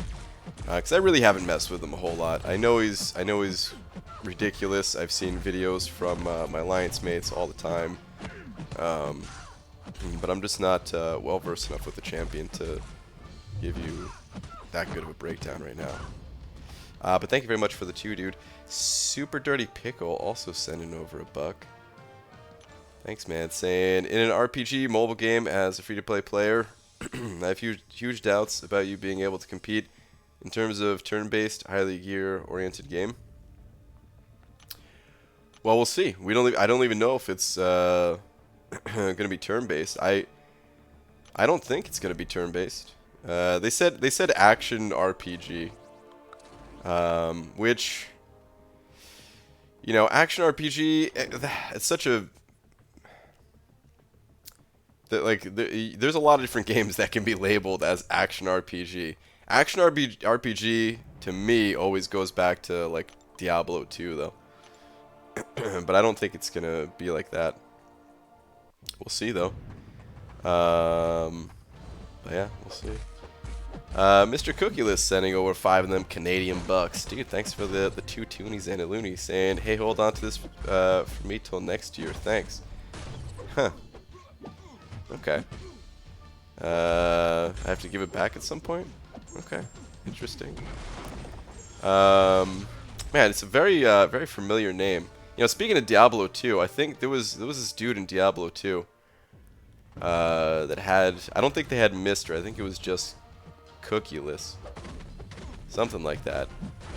because I really haven't messed with him a whole lot. I know he's ridiculous. I've seen videos from my Alliance mates all the time, but I'm just not well versed enough with the Champion to give you that good of a breakdown right now. But thank you very much for the 2, dude. Super Dirty Pickle also sending over $1. Thanks, man. Saying, in an RPG mobile game as a free-to-play player, I have huge doubts about you being able to compete in terms of turn-based, highly gear-oriented game. Well, we'll see. I don't even know if it's going to be turn-based. I don't think it's going to be turn-based. They said action RPG, which, you know, action RPG, it's such a there's a lot of different games that can be labeled as action RPG. Action RPG to me always goes back to like Diablo 2 though. But I don't think it's gonna be like that. We'll see though. But yeah, we'll see. Mr. Cookie List sending over 5 of them Canadian bucks. Dude, thanks for the 2 toonies and a loony. Saying, hey, hold on to this for me till next year. Thanks. Huh. Okay. I have to give it back at some point? Okay. Interesting. Man, it's a very very familiar name. You know, speaking of Diablo 2, I think there was this dude in Diablo 2 that had, I don't think they had Mister. I think it was just Cookieless. Something like that.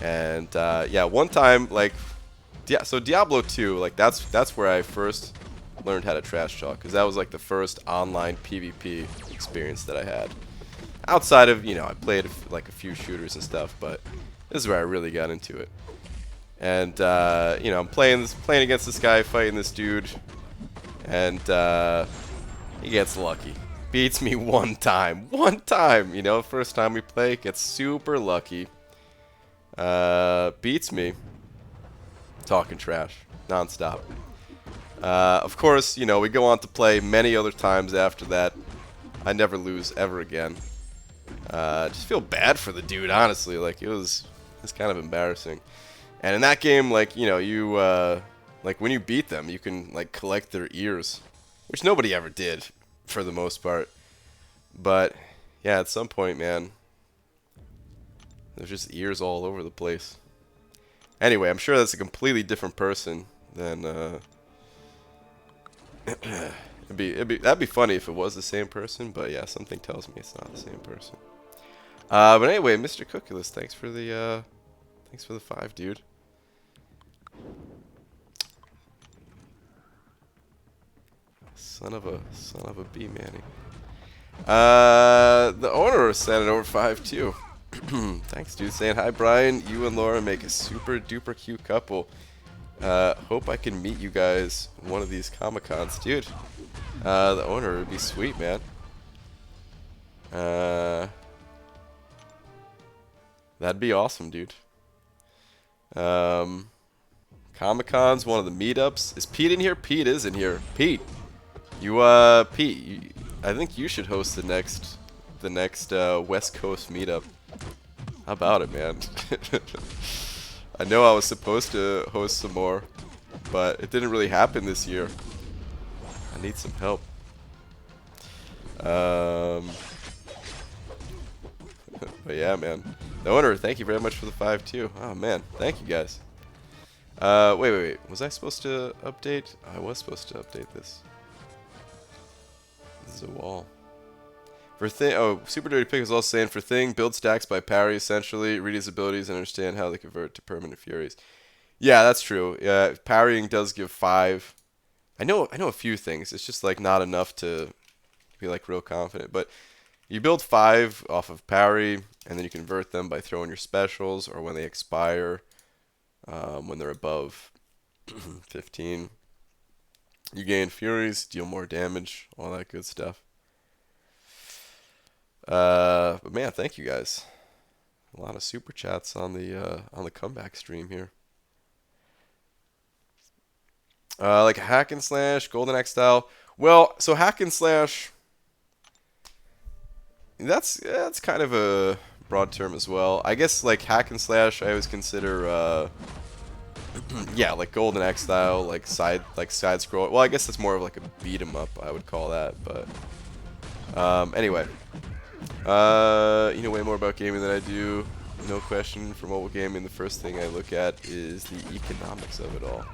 And yeah, one time, like, so Diablo 2, like that's where I first learned how to trash talk, because that was like the first online PvP experience that I had. Outside of, you know, I played like a few shooters and stuff, but this is where I really got into it. And you know, I'm playing against this guy, fighting this dude, and he gets lucky. Beats me one time, you know, first time we play, gets super lucky. Beats me. Talking trash, non-stop. Of course, you know, we go on to play many other times after that. I never lose ever again. Just feel bad for the dude, honestly. Like, it's kind of embarrassing. And in that game, like, you know, you, like, when you beat them, you can, like, collect their ears. Which nobody ever did, for the most part. But, yeah, at some point, man, there's just ears all over the place. Anyway, I'm sure that's a completely different person than, that'd be funny if it was the same person, but yeah, something tells me it's not the same person. But anyway, Mr. Cookulus, thanks for the 5, dude. Son of a B, Manny. The owner sent it over 5 too. Thanks, dude. Saying hi, Brian. You and Laura make a super duper cute couple. Hope I can meet you guys one of these Comic-Cons, dude. The owner would be sweet, man. That'd be awesome, dude. Comic-Con's one of the meetups. Is Pete in here? Pete is in here. Pete, Pete, I think you should host the next West Coast meetup. How about it, man? I know I was supposed to host some more, but it didn't really happen this year. I need some help. But yeah, man. The owner, thank you very much for the 5 too. Oh man, thank you guys. Wait. Was I supposed to update? I was supposed to update this. This is a wall. For Thing, oh, Super Dirty Pig is also saying, for Thing, build stacks by parry, essentially, read his abilities and understand how they convert to permanent furies. Yeah, that's true. Yeah, parrying does give 5. I know a few things. It's just like not enough to be like real confident. But you build 5 off of parry, and then you convert them by throwing your specials, or when they expire, when they're above 15. You gain furies, deal more damage, all that good stuff. But man, thank you guys. A lot of super chats on the comeback stream here. Like a hack and slash, Golden Axe style. Well, so hack and slash, that's kind of a broad term as well. I guess like hack and slash, I always consider yeah, like Golden Axe style, like side scroll. Well, I guess that's more of like a beat 'em up, I would call that. But anyway. You know way more about gaming than I do. No question. For mobile gaming, the first thing I look at is the economics of it all.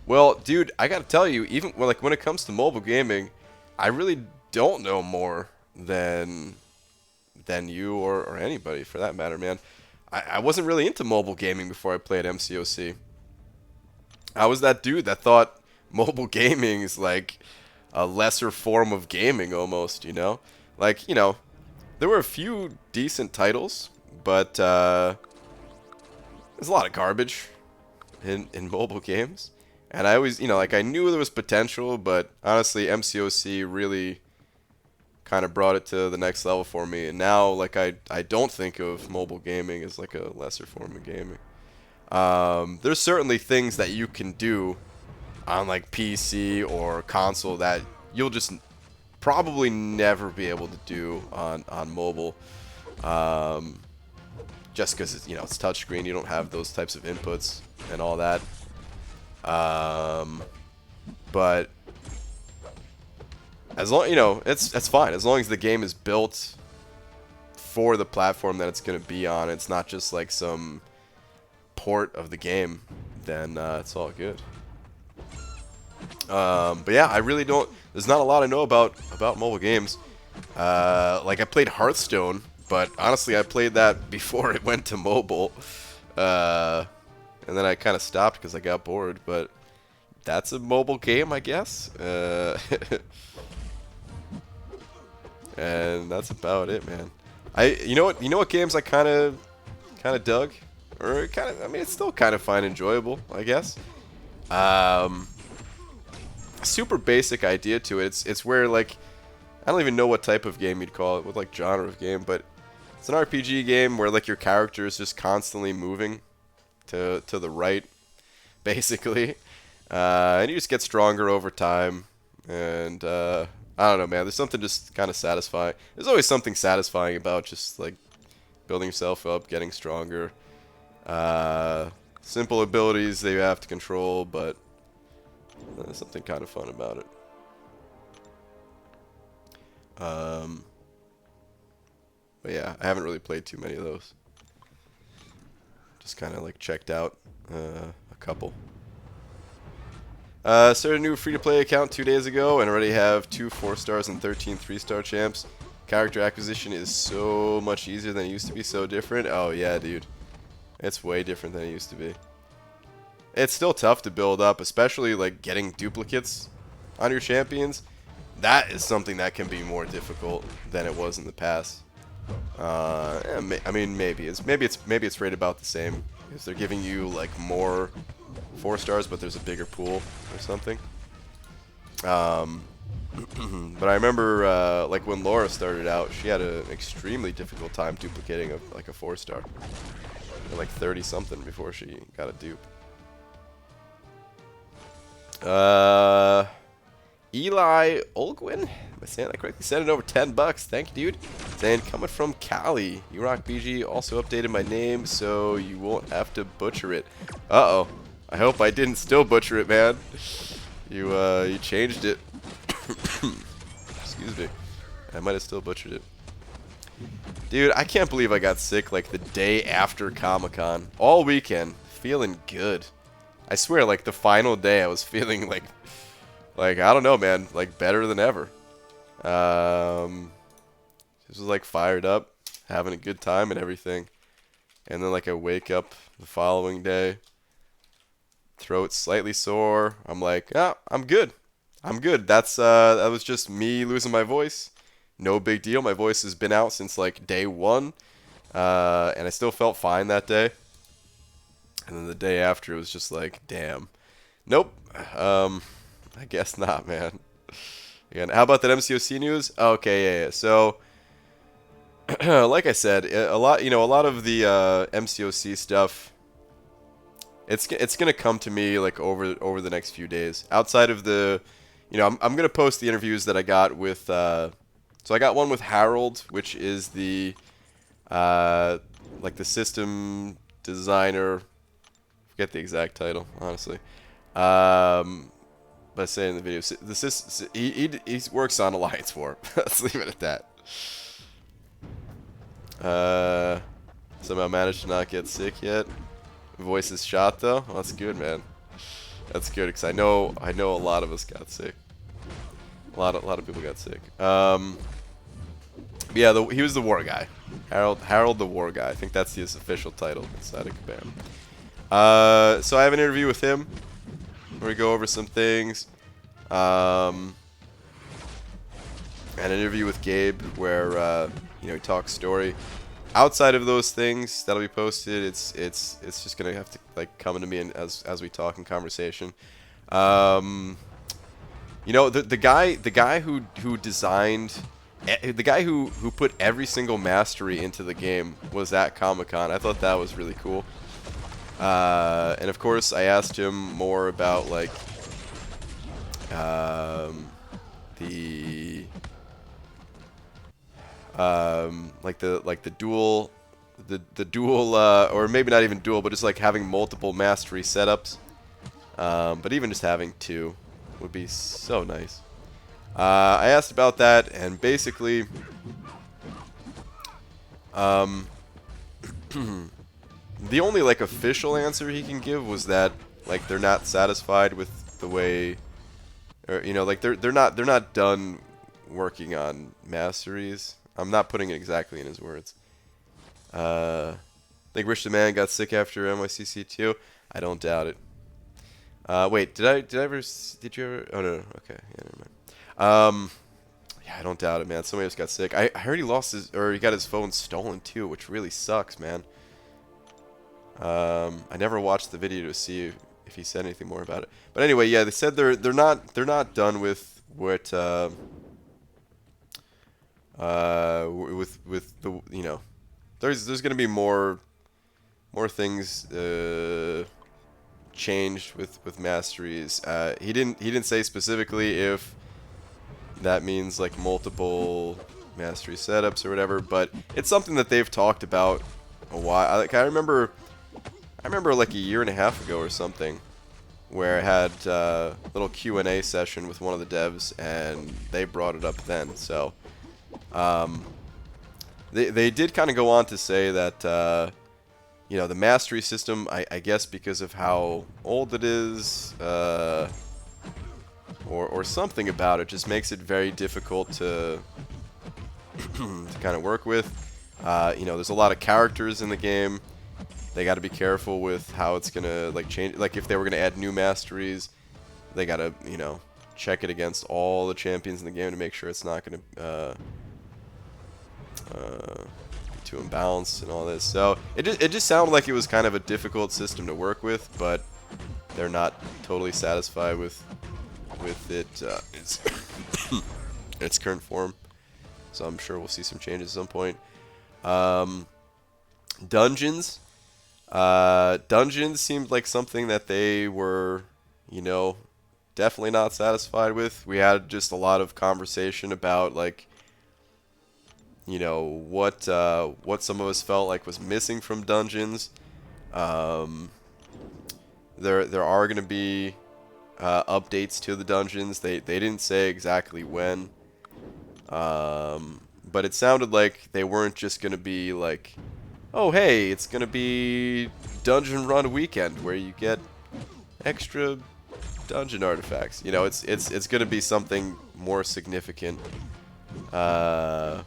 Well, dude, I gotta tell you, even like when it comes to mobile gaming, I really don't know more than you or anybody for that matter, man. I wasn't really into mobile gaming before I played MCOC. I was that dude that thought mobile gaming is like a lesser form of gaming almost, you know? Like, you know, there were a few decent titles, but there's a lot of garbage in mobile games. And I always, you know, like I knew there was potential, but honestly, MCOC really kind of brought it to the next level for me. And now, like, I don't think of mobile gaming as like a lesser form of gaming. There's certainly things that you can do on like PC or console that you'll just probably never be able to do on mobile. Just because it's, you know, it's touchscreen, you don't have those types of inputs and all that. But as long, you know, that's fine as long as the game is built for the platform that it's gonna be on. It's not just like some port of the game. Then it's all good. But yeah, I really don't. There's not a lot I know about mobile games. Like I played Hearthstone, but honestly, I played that before it went to mobile. And then I kind of stopped because I got bored. But that's a mobile game, I guess. And that's about it, man. You know what games I kind of dug, or kind of. I mean, it's still kind of fine, enjoyable, I guess. Super basic idea to it. It's where like I don't even know what type of game you'd call it, what like genre of game, but it's an RPG game where like your character is just constantly moving to the right, basically, and you just get stronger over time. And I don't know, man. There's something just kind of satisfying. There's always something satisfying about just like building yourself up, getting stronger. Simple abilities that you have to control, but there's something kind of fun about it. But yeah, I haven't really played too many of those. Just kind of like checked out a couple. Started a new free-to-play account 2 days ago and already have 2 4-stars and 13 3-star champs. Character acquisition is so much easier than it used to be, so different. Oh yeah, dude. It's way different than it used to be. It's still tough to build up, especially like getting duplicates on your champions. That is something that can be more difficult than it was in the past. I mean, maybe it's rated about the same because they're giving you like more 4-stars, but there's a bigger pool or something. But I remember like when Laura started out, she had an extremely difficult time duplicating like a 4-star. Like 30 something before she got a dupe. Eli Olgwin, am I saying that correctly? Sending over $10. Thank you, dude. Saying coming from Cali. URockBG also updated my name so you won't have to butcher it. Uh-oh. I hope I didn't still butcher it, man. You changed it. Excuse me. I might have still butchered it. Dude, I can't believe I got sick like the day after Comic-Con. All weekend. Feeling good. I swear, like the final day I was feeling like I don't know, man, like better than ever. Just was like fired up, having a good time and everything. And then like I wake up the following day, throat slightly sore. I'm like, ah, I'm good. I'm good. That was just me losing my voice. No big deal. My voice has been out since like day 1. And I still felt fine that day. And then the day after it was just like, damn. Nope. I guess not, man. Again, how about that MCOC news? Okay, yeah. So, like I said, a lot of the MCOC stuff. It's gonna come to me like over the next few days. Outside of the, I'm gonna post the interviews that I got with. So I got one with Harold, which is the, like the system designer. Forget the exact title, honestly. But I say in the video, he works on Alliance 4. Let's leave it at that. Somehow managed to not get sick yet. Voice is shot though. Well, that's good, man. That's good because I know a lot of us got sick. A lot of people got sick. Yeah, he was the war guy. Harold the war guy. I think that's his official title inside of Kabam. So I have an interview with him where we go over some things. And an interview with Gabe where you know, he talks story. Outside of those things that'll be posted, it's just gonna have to like come to me and as we talk in conversation. You know, the guy who designed, the guy who put every single mastery into the game was at Comic-Con. I thought that was really cool. And of course, I asked him more about like the dual, or maybe not even dual, but just like having multiple mastery setups. But even just having two would be so nice. I asked about that, and basically, the only like official answer he can give was that like they're not satisfied with the way, or you know, like they're not done working on masteries. I'm not putting it exactly in his words. I think Rich the Man got sick after NYCC too. I don't doubt it. Wait, did you ever? Oh no, okay, yeah, never mind. Yeah, I don't doubt it, man. Somebody else got sick. I heard he lost his, or he got his phone stolen too, which really sucks, man. I never watched the video to see if he said anything more about it. But anyway, yeah, they said they're not done with what with the, you know, there's gonna be more things changed with masteries. He didn't say specifically if that means like multiple mastery setups or whatever, but it's something that they've talked about a while. Like I remember like a year and a half ago or something, where I had a little Q&A session with one of the devs, and they brought it up then. So they did kind of go on to say that you know, the mastery system, I guess because of how old it is, or something about it, just makes it very difficult to to kind of work with. You know, there's a lot of characters in the game. They got to be careful with how it's gonna like change. Like if they were gonna add new masteries, they gotta, you know, check it against all the champions in the game to make sure it's not gonna be too imbalanced and all this. So it just sounded like it was kind of a difficult system to work with, but they're not totally satisfied with it its current form. So I'm sure we'll see some changes at some point. Dungeons. Dungeons seemed like something that they were, you know, definitely not satisfied with. We had just a lot of conversation about like, you know, what some of us felt like was missing from dungeons. There are going to be updates to the dungeons. They didn't say exactly when, but it sounded like they weren't just going to be like, oh hey, it's going to be dungeon run weekend where you get extra dungeon artifacts. You know, it's going to be something more significant. That'll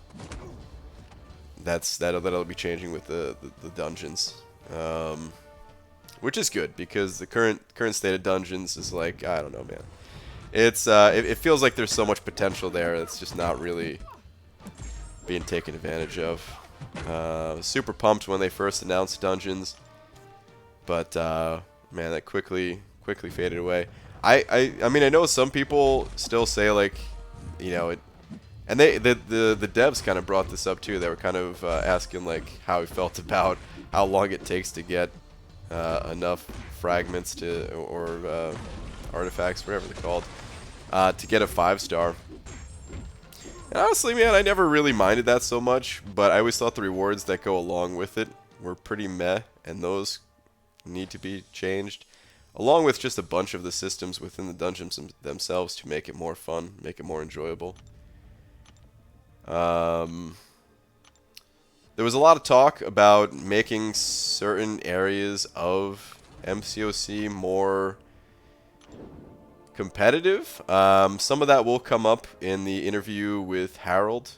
be changing with the dungeons, which is good because the current state of dungeons is like, I don't know, man. It's it feels like there's so much potential there that's just not really being taken advantage of. Super pumped when they first announced dungeons, but man, that quickly faded away. I mean, I know some people still say like, you know, it. And the devs kind of brought this up too. They were kind of asking like how he felt about how long it takes to get enough fragments to or artifacts, whatever they're called, to get a 5-star. And honestly, man, I never really minded that so much, but I always thought the rewards that go along with it were pretty meh, and those need to be changed, along with just a bunch of the systems within the dungeons themselves to make it more fun, make it more enjoyable. There was a lot of talk about making certain areas of MCOC more competitive. Some of that will come up in the interview with Harold.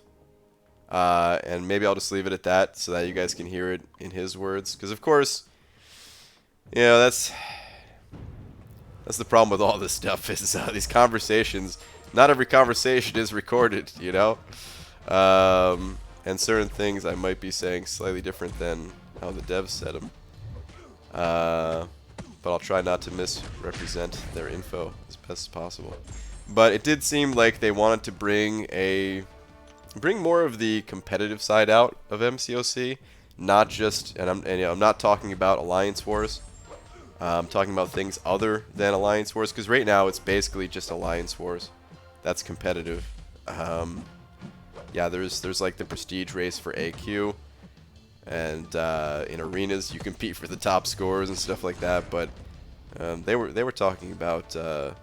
And maybe I'll just leave it at that so that you guys can hear it in his words. Because, of course, you know, that's the problem with all this stuff is these conversations. Not every conversation is recorded, you know? And certain things I might be saying slightly different than how the devs said them. But I'll try not to misrepresent their info as best as possible. But it did seem like they wanted to bring more of the competitive side out of MCOC, not just, and you know, I'm not talking about Alliance Wars. I'm talking about things other than Alliance Wars, because right now it's basically just Alliance Wars. That's competitive. Yeah, there's like the prestige race for AQ, and in arenas you compete for the top scores and stuff like that. But they were talking about they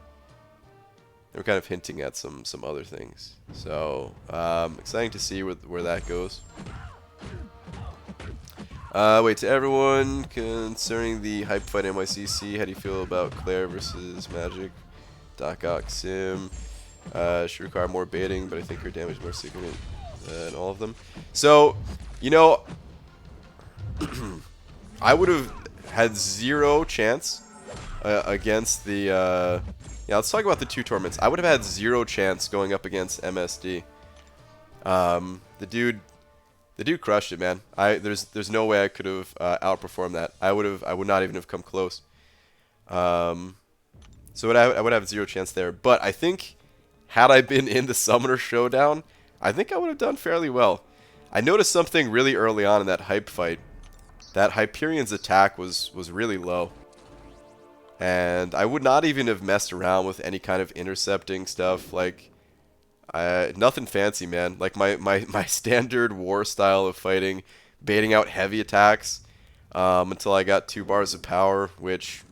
were kind of hinting at some other things. So exciting to see where that goes. Wait, to everyone, concerning the hype fight NYCC, how do you feel about Claire versus Magic? Doc Ock Sim. She require more baiting, but I think her damage is more significant than all of them. So, you know, I would have had zero chance against the... yeah, let's talk about the two tournaments. I would have had zero chance going up against MSD. The dude crushed it, man. There's no way I could have outperformed that. I would not even have come close. So I would have zero chance there. But I think had I been in the Summoner Showdown, I think I would have done fairly well. I noticed something really early on in that hype fight. That Hyperion's attack was really low. And I would not even have messed around with any kind of intercepting stuff. Like, nothing fancy, man. Like my standard war style of fighting, baiting out heavy attacks until I got 2 bars of power, which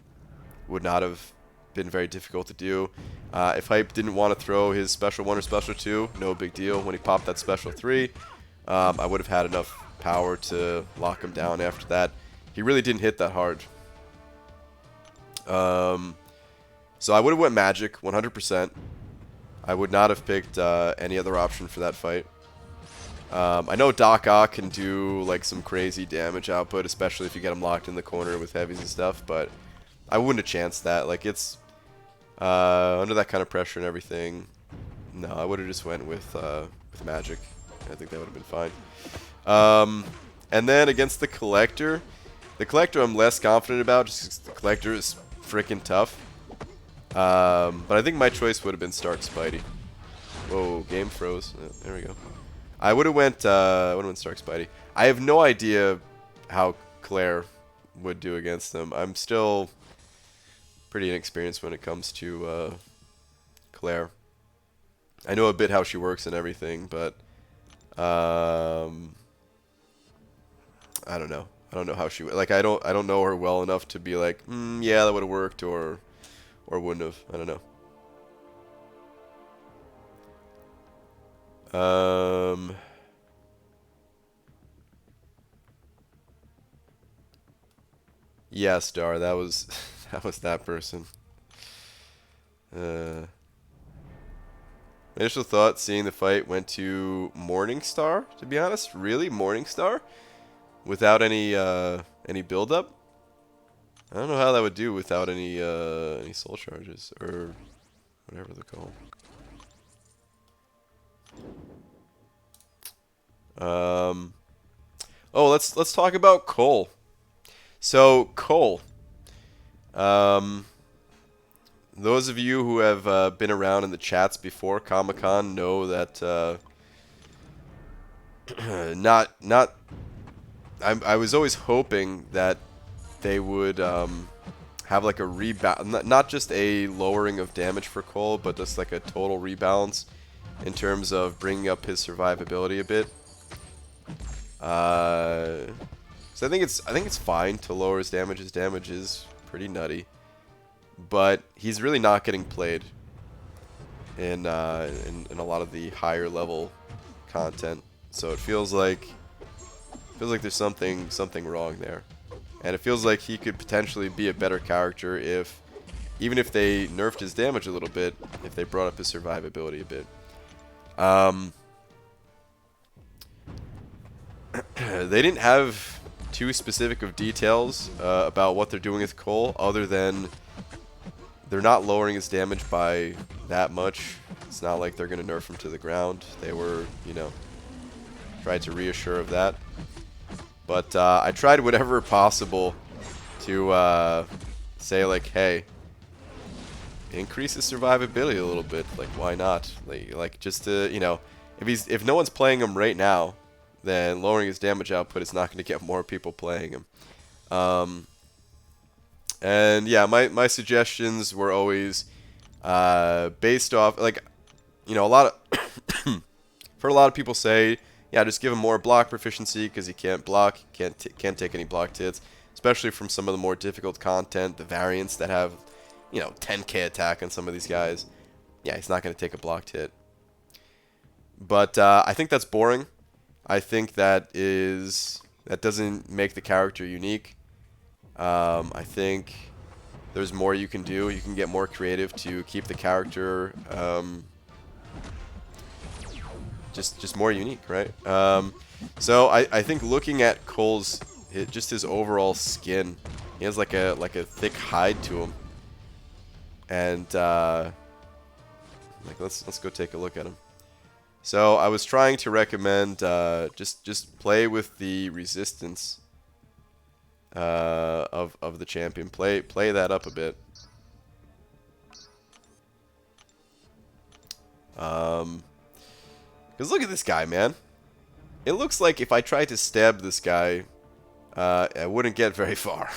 would not have been very difficult to do. If Hype didn't want to throw his special 1 or special 2, no big deal. When he popped that special 3, I would have had enough power to lock him down after that. He really didn't hit that hard. So I would have went Magic 100%. I would not have picked any other option for that fight. I know Doc Ock can do like some crazy damage output, especially if you get him locked in the corner with heavies and stuff, but I wouldn't have chanced that. Like, it's under that kind of pressure and everything. No, I would have just went with Magic. I think that would have been fine. And then against the Collector I'm less confident about, just because the Collector is freaking tough. But I think my choice would have been Stark Spidey. Whoa, game froze. There we go. I would have went Stark Spidey. I have no idea how Claire would do against them. I'm still pretty inexperienced when it comes to Claire. I know a bit how she works and everything, but I don't know. I don't know how she, like, I don't know her well enough to be like, yeah, that would have worked, or wouldn't have. I don't know. Yeah, Star, that was that person. My initial thought seeing the fight went to Morningstar, to be honest. Really? Morningstar? Without any build up? I don't know how that would do without any soul charges or whatever they're called. Oh, let's talk about Cole. So Cole, those of you who have been around in the chats before Comic-Con know that I was always hoping that they would have like a rebalance, not just a lowering of damage for Cole, but just like a total rebalance in terms of bringing up his survivability a bit. So I think it's fine to lower his damage. His damage is pretty nutty, but he's really not getting played in a lot of the higher level content. So it feels like there's something wrong there, and it feels like he could potentially be a better character if even if they nerfed his damage a little bit, if they brought up his survivability a bit. They didn't have too specific of details about what they're doing with Cole, other than they're not lowering his damage by that much. It's not like they're going to nerf him to the ground. They were, you know, tried to reassure of that. But I tried whatever possible to say, like, hey, increase his survivability a little bit. Like, why not? Like just to, you know, if no one's playing him right now, then lowering his damage output is not going to get more people playing him. And yeah, my suggestions were always based off, like, you know, a lot of heard a lot of people say, yeah, just give him more block proficiency because he can't block, can't take any blocked hits, especially from some of the more difficult content, the variants that have, you know, 10k attack on some of these guys. Yeah, he's not going to take a blocked hit. But I think that's boring. I think that doesn't make the character unique. I think there's more you can do. You can get more creative to keep the character just more unique, right? So I think looking at Cole's just his overall skin, he has like a thick hide to him, and like let's go take a look at him. So I was trying to recommend just play with the resistance of the champion. Play that up a bit. Because look at this guy, man. It looks like if I tried to stab this guy, I wouldn't get very far.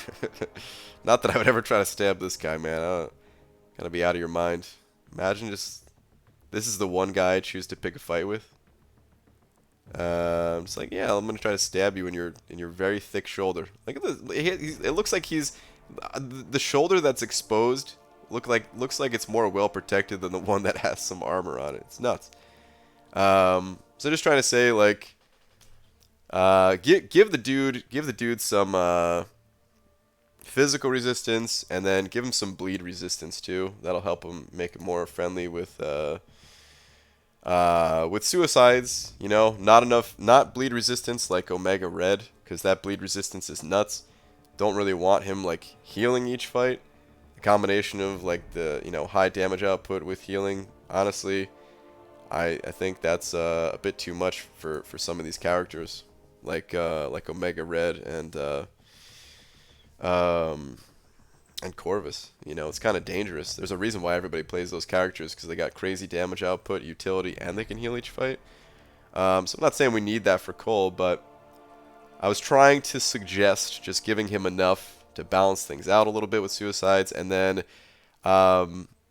Not that I would ever try to stab this guy, man. Gotta be out of your mind. Imagine just... This is the one guy I choose to pick a fight with. It's like, yeah, I'm gonna try to stab you in your very thick shoulder. Look at this. It looks like he's the shoulder that's exposed. Looks like it's more well protected than the one that has some armor on it. It's nuts. So just trying to say, like, give the dude some physical resistance, and then give him some bleed resistance too. That'll help him make it more friendly with suicides. You know, not bleed resistance like Omega Red, because that bleed resistance is nuts. Don't really want him like healing each fight. The combination of like the, you know, high damage output with healing, honestly, I think that's a bit too much for some of these characters, like Omega Red and Corvus. You know, it's kind of dangerous. There's a reason why everybody plays those characters, because they got crazy damage output, utility, and they can heal each fight. So I'm not saying we need that for Cole, but I was trying to suggest just giving him enough to balance things out a little bit with suicides, and then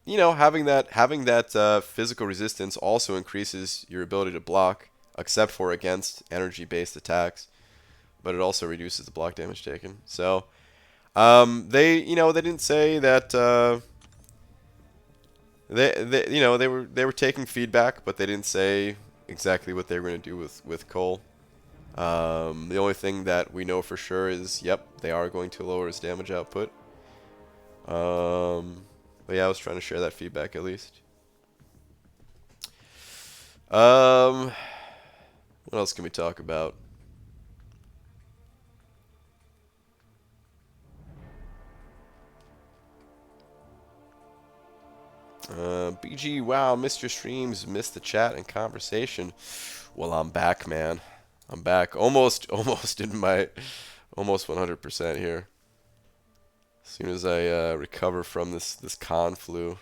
you know, having that physical resistance also increases your ability to block, except for against energy-based attacks, but it also reduces the block damage taken. So they didn't say that they were taking feedback, but they didn't say exactly what they were going to do with Cole. The only thing that we know for sure is, yep, they are going to lower his damage output. But yeah, I was trying to share that feedback at least. What else can we talk about? BG, wow, missed your streams, missed the chat and conversation. Well, I'm back, man. I'm back. Almost in my, almost 100% here. As soon as I recover from this con flu,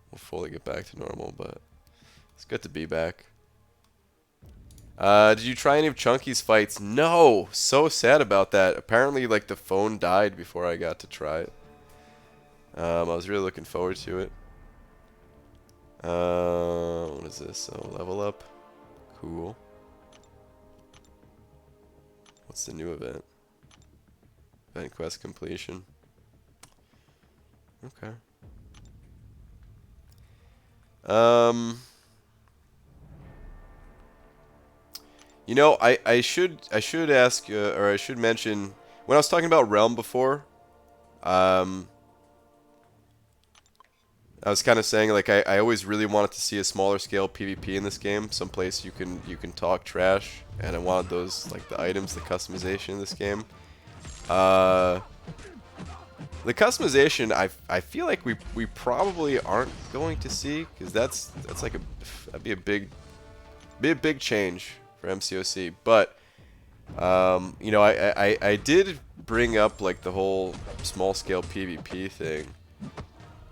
we'll fully get back to normal, but it's good to be back. Did you try any of Chunky's fights? No! So sad about that. Apparently, like, the phone died before I got to try it. I was really looking forward to it. What is this? Oh, level up. Cool. What's the new event? Event quest completion. Okay. You know, I should ask, or I should mention, when I was talking about Realm before, I was kind of saying like I always really wanted to see a smaller scale PvP in this game, someplace you can talk trash, and I wanted those like the items, the customization in this game. The customization I feel like we probably aren't going to see, because that's like that'd be a big change for MCOC. But you know, I did bring up like the whole small scale PvP thing.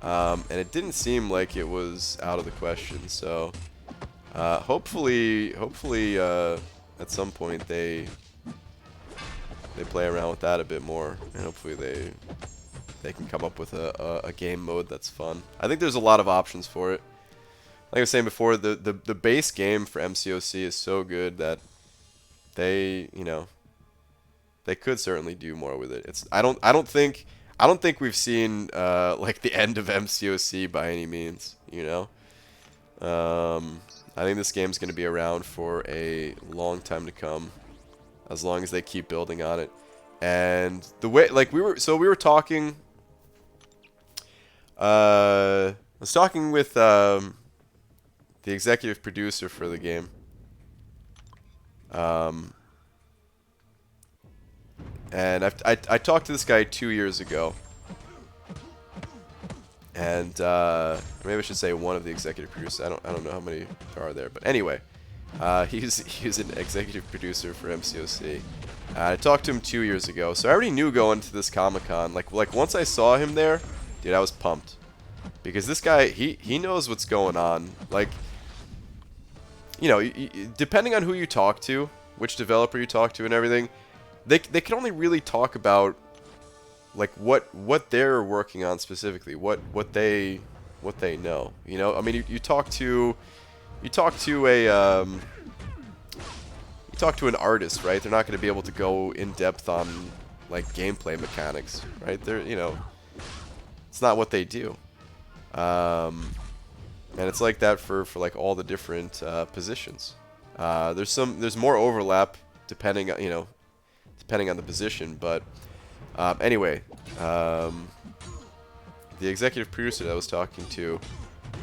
And it didn't seem like it was out of the question, so hopefully at some point they play around with that a bit more, and hopefully they can come up with a game mode that's fun. I think there's a lot of options for it. Like I was saying before, the base game for MCOC is so good that they, you know, they could certainly do more with it. I don't think we've seen like the end of MCOC by any means, you know. I think this game's going to be around for a long time to come, as long as they keep building on it. And the way, like we were talking, I was talking with the executive producer for the game. And I talked to this guy 2 years ago, and maybe I should say one of the executive producers. I don't know how many there are there, but anyway, he's an executive producer for MCOC. I talked to him 2 years ago, so I already knew going to this Comic-Con. Like once I saw him there, dude, I was pumped, because this guy he knows what's going on. Like, you know, depending on who you talk to, which developer you talk to, and everything. They can only really talk about like what they're working on specifically, what they know. You know, I mean, you talk to an artist, right? They're not going to be able to go in depth on like gameplay mechanics, right? They're, you know, it's not what they do. And it's like that for like all the different positions. There's more overlap depending on, you know, depending on the position, but anyway, the executive producer that I was talking to,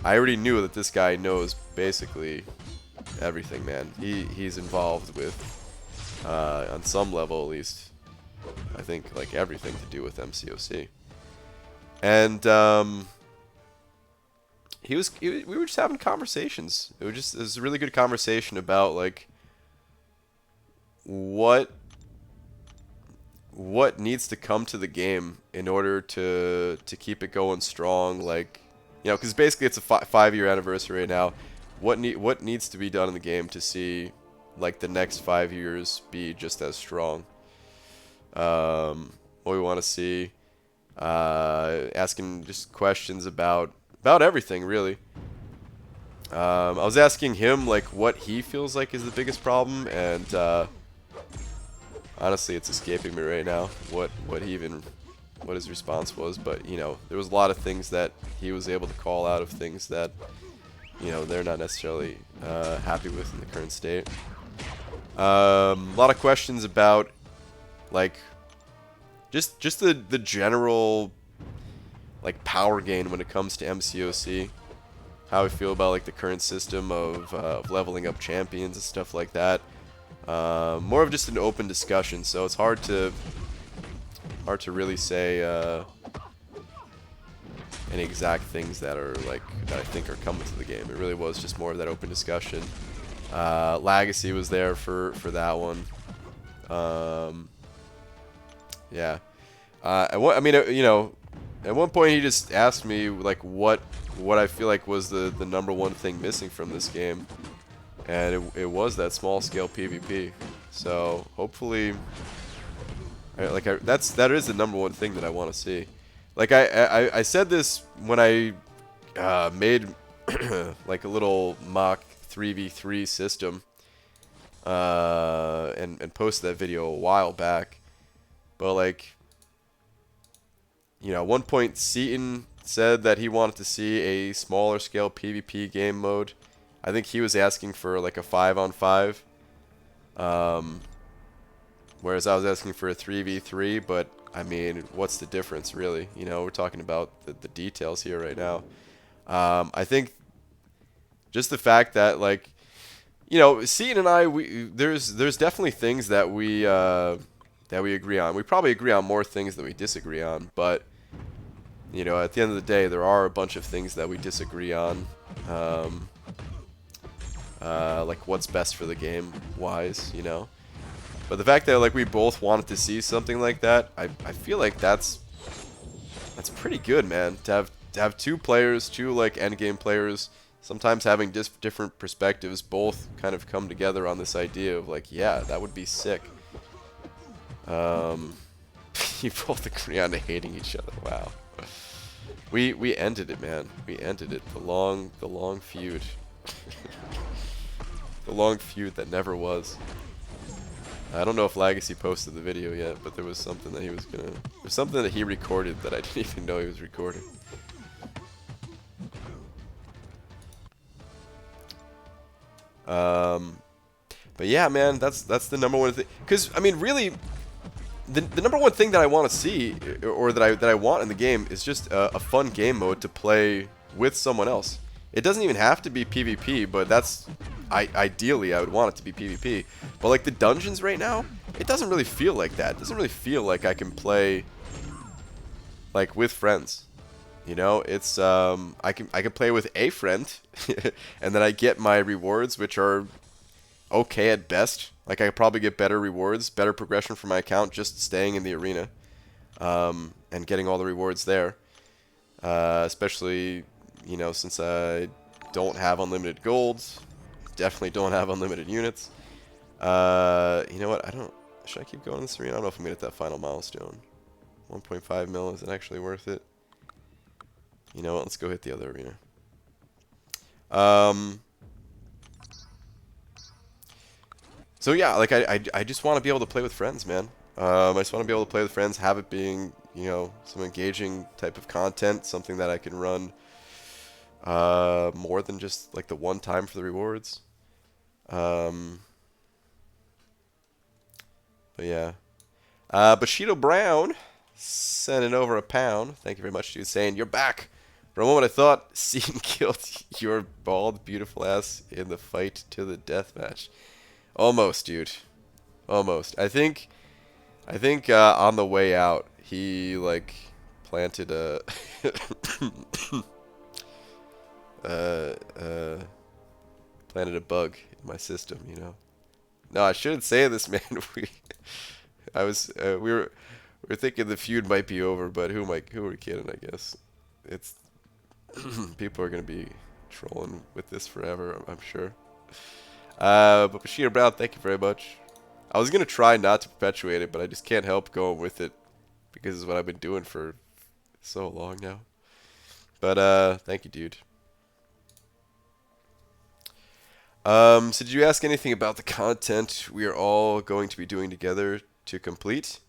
I already knew that this guy knows basically everything, man. He's involved with, on some level at least, I think like everything to do with MCOC. And we were just having conversations. It was a really good conversation about like what needs to come to the game in order to keep it going strong. Like, you know, because basically it's a 5-year anniversary right now. What needs to be done in the game to see like the next 5 years be just as strong? What we want to see, asking just questions about everything really. I was asking him like what he feels like is the biggest problem, and honestly, it's escaping me right now what his response was. But you know, there was a lot of things that he was able to call out of things that, you know, they're not necessarily happy with in the current state. A lot of questions about like just the general like power gain when it comes to MCOC. How I feel about like the current system of leveling up champions and stuff like that. More of just an open discussion, so it's hard to really say any exact things that are like that I think are coming to the game. It really was just more of that open discussion. Legacy was there for that one. Yeah. I mean, you know, at one point he just asked me like what I feel like was the number one thing missing from this game. And it was that small scale PvP. So hopefully, that is the number one thing that I want to see. Like I said this when I made like a little mock 3v3 system, and posted that video a while back. But like, you know, at one point Seaton said that he wanted to see a smaller scale PvP game mode. I think he was asking for like a 5-on-5, whereas I was asking for a 3v3. But I mean, what's the difference really? You know, we're talking about the details here right now. I think just the fact that like, you know, Seaton and I, there's definitely things that we agree on. We probably agree on more things than we disagree on, but you know, at the end of the day, there are a bunch of things that we disagree on. Um, like what's best for the game wise, you know. But the fact that like we both wanted to see something like that, I feel like that's pretty good, man. To have two players, two like end game players, sometimes having different perspectives, both kind of come together on this idea of like, yeah, that would be sick. You both agree on hating each other. Wow. We ended it, man. We ended it. The long feud. The long feud that never was. I don't know if Legacy posted the video yet, but there was something that he was gonna... There's something that he recorded that I didn't even know he was recording. But yeah, man, that's the number one thing. Because, I mean, really, the number one thing that I want to see, or that I want in the game, is just a fun game mode to play with someone else. It doesn't even have to be PvP, but that's... ideally, I would want it to be PvP. But like the dungeons right now, it doesn't really feel like that. It doesn't really feel like I can play like with friends. You know, it's I can play with a friend, and then I get my rewards, which are okay at best. Like I could probably get better rewards, better progression for my account just staying in the arena, and getting all the rewards there. Especially, you know, since I don't have unlimited golds. Definitely don't have unlimited units. You know what? Should I keep going in this arena? I don't know if I'm gonna hit that final milestone. 1.5 mil, is it actually worth it? You know what? Let's go hit the other arena. So yeah, like I just want to be able to play with friends, man. I just want to be able to play with friends, have it being, you know, some engaging type of content, something that I can run more than just like the one time for the rewards. But yeah. Bushido Brown sending over a pound. Thank you very much, dude. Saying, you're back. For a moment I thought Seaton killed your bald, beautiful ass in the fight to the death match. Almost, dude. Almost. I think on the way out, he, like, planted a... planted a bug in my system, you know. No, I shouldn't say this, man. We were thinking the feud might be over, but who are we kidding? I guess it's people are gonna be trolling with this forever, I'm sure. But Bashir Brown, thank you very much. I was gonna try not to perpetuate it, but I just can't help going with it because it's what I've been doing for so long now. But thank you, dude. So did you ask anything about the content we are all going to be doing together to complete?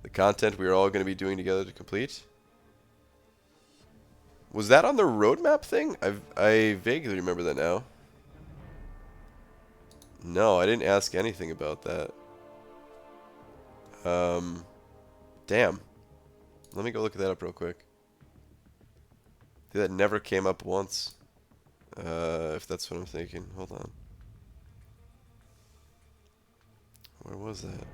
The content we are all going to be doing together to complete? Was that on the roadmap thing? I vaguely remember that now. No, I didn't ask anything about that. Damn. Let me go look that up real quick. That never came up once. If that's what I'm thinking. Hold on. Where was that?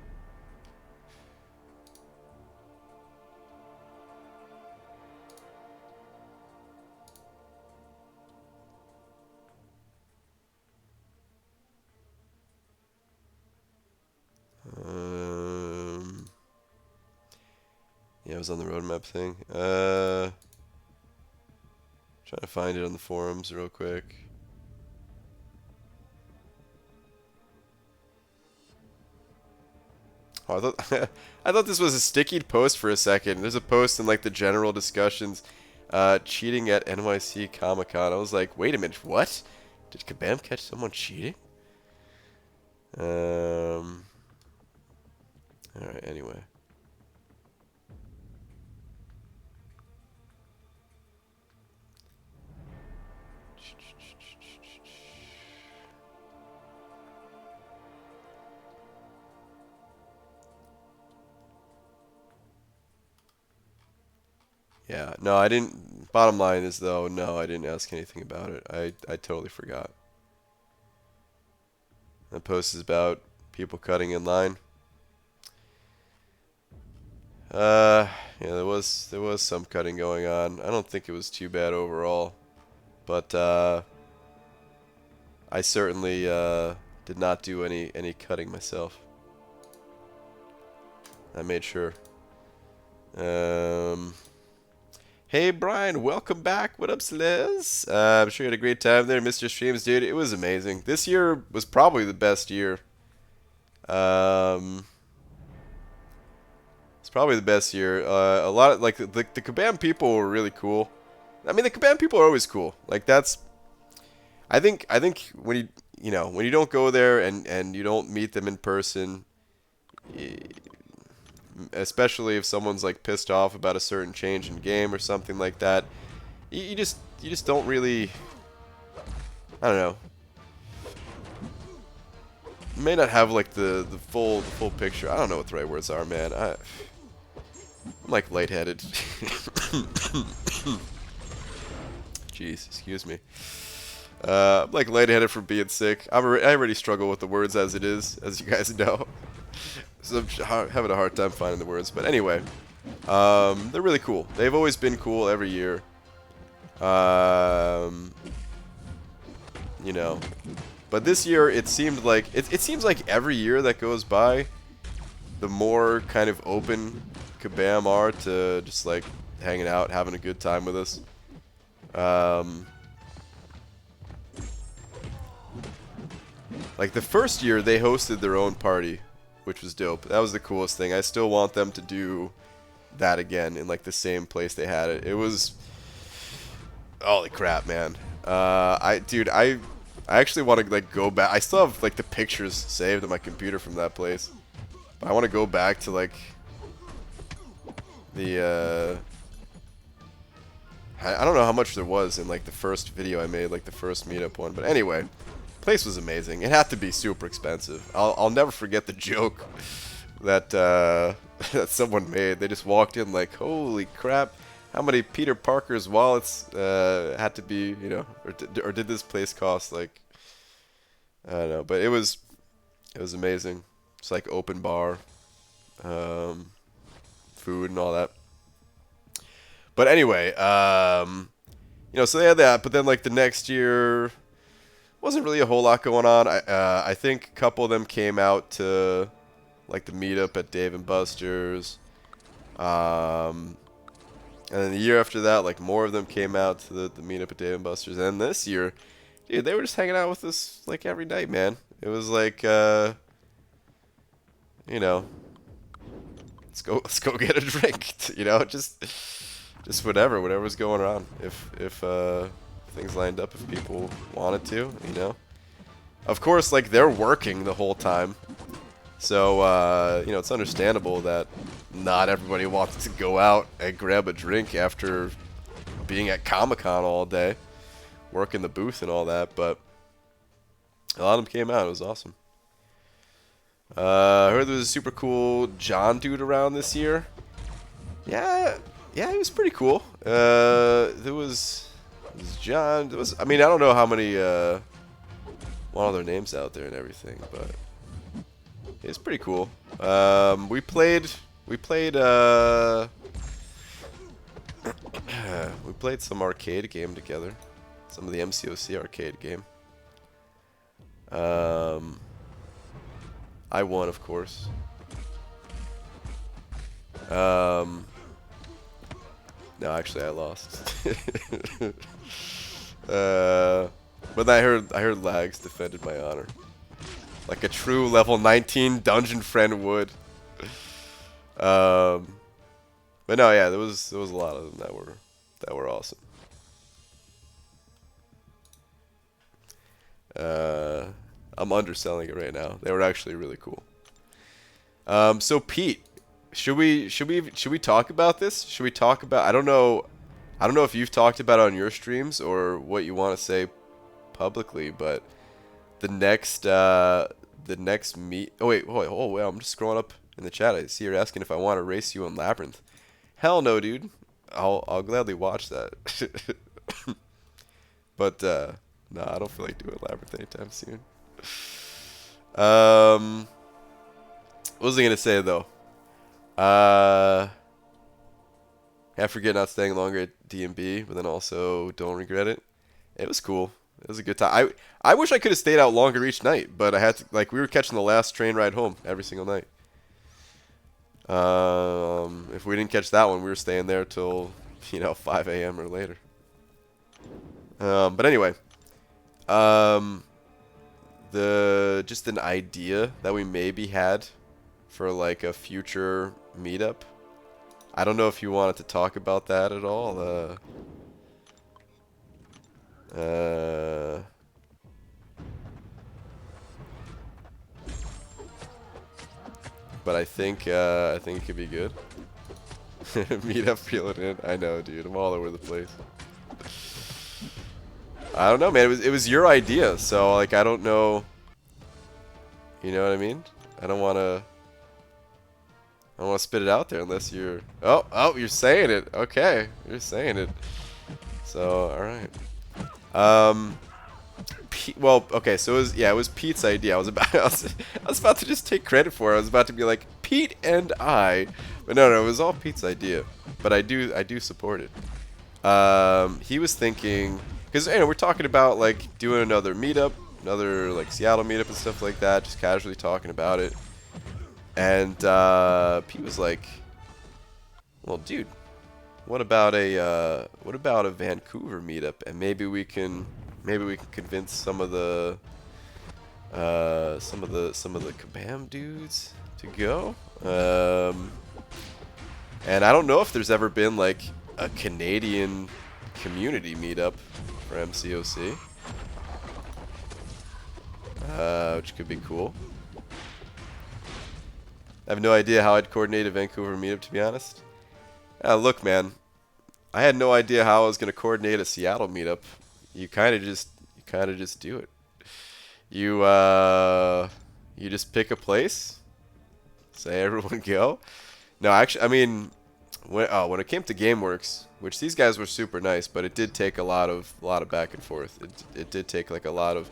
Yeah, it was on the roadmap thing. Trying to find it on the forums real quick. Oh, I thought I thought this was a sticky post for a second. There's a post in like the general discussions, cheating at NYC Comic Con. I was like, wait a minute, what? Did Kabam catch someone cheating? All right. Anyway. Yeah, no, I didn't. Bottom line is, though, no, I didn't ask anything about it. I totally forgot. That post is about people cutting in line. Yeah, there was some cutting going on. I don't think it was too bad overall, but I certainly did not do any cutting myself. I made sure. Hey Brian, welcome back. What up, Sliz? I'm sure you had a great time there, Mr. Streams, dude. It was amazing. This year was probably the best year. It's probably the best year. A lot of like the Kabam people were really cool. I mean, the Kabam people are always cool. Like that's. I think when when you don't go there and you don't meet them in person, especially if someone's like pissed off about a certain change in game or something like that, you just don't really. I don't know. You may not have like the full picture. I don't know what the right words are, man. I'm like lightheaded. Jeez, excuse me. I'm like lightheaded from being sick. I already struggle with the words as it is, as you guys know. So I'm having a hard time finding the words. But anyway, they're really cool. They've always been cool every year. You know, but this year it seemed like it seems like every year that goes by, the more kind of open Kabam are to just like hanging out, having a good time with us. Like the first year they hosted their own party, which was dope. That was the coolest thing. I still want them to do that again in like the same place they had it. It was holy crap, man. I actually want to like go back. I still have like the pictures saved on my computer from that place. But I want to go back to like the I don't know how much there was in like the first video I made, like the first meetup one. But anyway, place was amazing. It had to be super expensive. I'll never forget the joke that that someone made. They just walked in like, holy crap, how many Peter Parker's wallets had to be, you know, or did this place cost like, I don't know, but it was amazing. It's like open bar, food and all that. But anyway, you know, so they had that, but then like the next year wasn't really a whole lot going on. I think a couple of them came out to like the meetup at Dave and Buster's. And then the year after that, like more of them came out to the meetup at Dave and Buster's. And this year, dude, they were just hanging out with us like every night, man. It was like, you know, let's go get a drink. You know, just whatever's going on. If things lined up, if people wanted to, you know. Of course, like they're working the whole time, so you know, it's understandable that not everybody wants to go out and grab a drink after being at Comic-Con all day, working the booth and all that. But a lot of them came out. It was awesome. I heard there was a super cool John dude around this year. Yeah, it was pretty cool. There was John. There was, I mean, I don't know how many all their names out there and everything, but it's pretty cool. We played we played some arcade game together. Some of the MCOC arcade game. I won, of course. No, actually, I lost. But I heard Lags defended my honor, like a true level 19 dungeon friend would. But no, yeah, there was a lot of them that were awesome. I'm underselling it right now. They were actually really cool. So Pete, should we talk about this? Should we talk about? I don't know if you've talked about it on your streams or what you want to say publicly, but the next meet. Oh wait, I'm just scrolling up in the chat. I see you're asking if I want to race you in Labyrinth. Hell no, dude. I'll gladly watch that. But no, I don't feel like doing Labyrinth anytime soon. What was I gonna say though? I forget not staying longer at D&B, but then also don't regret it. It was cool. It was a good time. I wish I could have stayed out longer each night, but I had to, like, we were catching the last train ride home every single night. If we didn't catch that one, we were staying there till, 5 a.m. or later. But anyway, just an idea that we maybe had for like a future meetup. I don't know if you wanted to talk about that at all. But I think it could be good. Meetup, reel it in. I know, dude. I'm all over the place. I don't know, man. It was your idea, so like I don't know. You know what I mean? I don't want to spit it out there unless you're. Oh, you're saying it. Okay, you're saying it. So all right. Well, okay. So it was Pete's idea. I was about to just take credit for it. I was about to be like Pete and I, but no, it was all Pete's idea. But I do support it. He was thinking. Because we're talking about like doing another meetup, another like Seattle meetup and stuff like that, just casually talking about it. And Pete was like, "Well, dude, what about a Vancouver meetup? And maybe we can convince some of the Kabam dudes to go." And I don't know if there's ever been like a Canadian community meetup for MCOC, which could be cool. I have no idea how I'd coordinate a Vancouver meetup, to be honest. Look, man, I had no idea how I was gonna coordinate a Seattle meetup. You kind of just do it. You just pick a place, say everyone go. No, actually, I mean, when it came to GameWorks, which these guys were super nice, but it did take a lot of back and forth. It did take like a lot of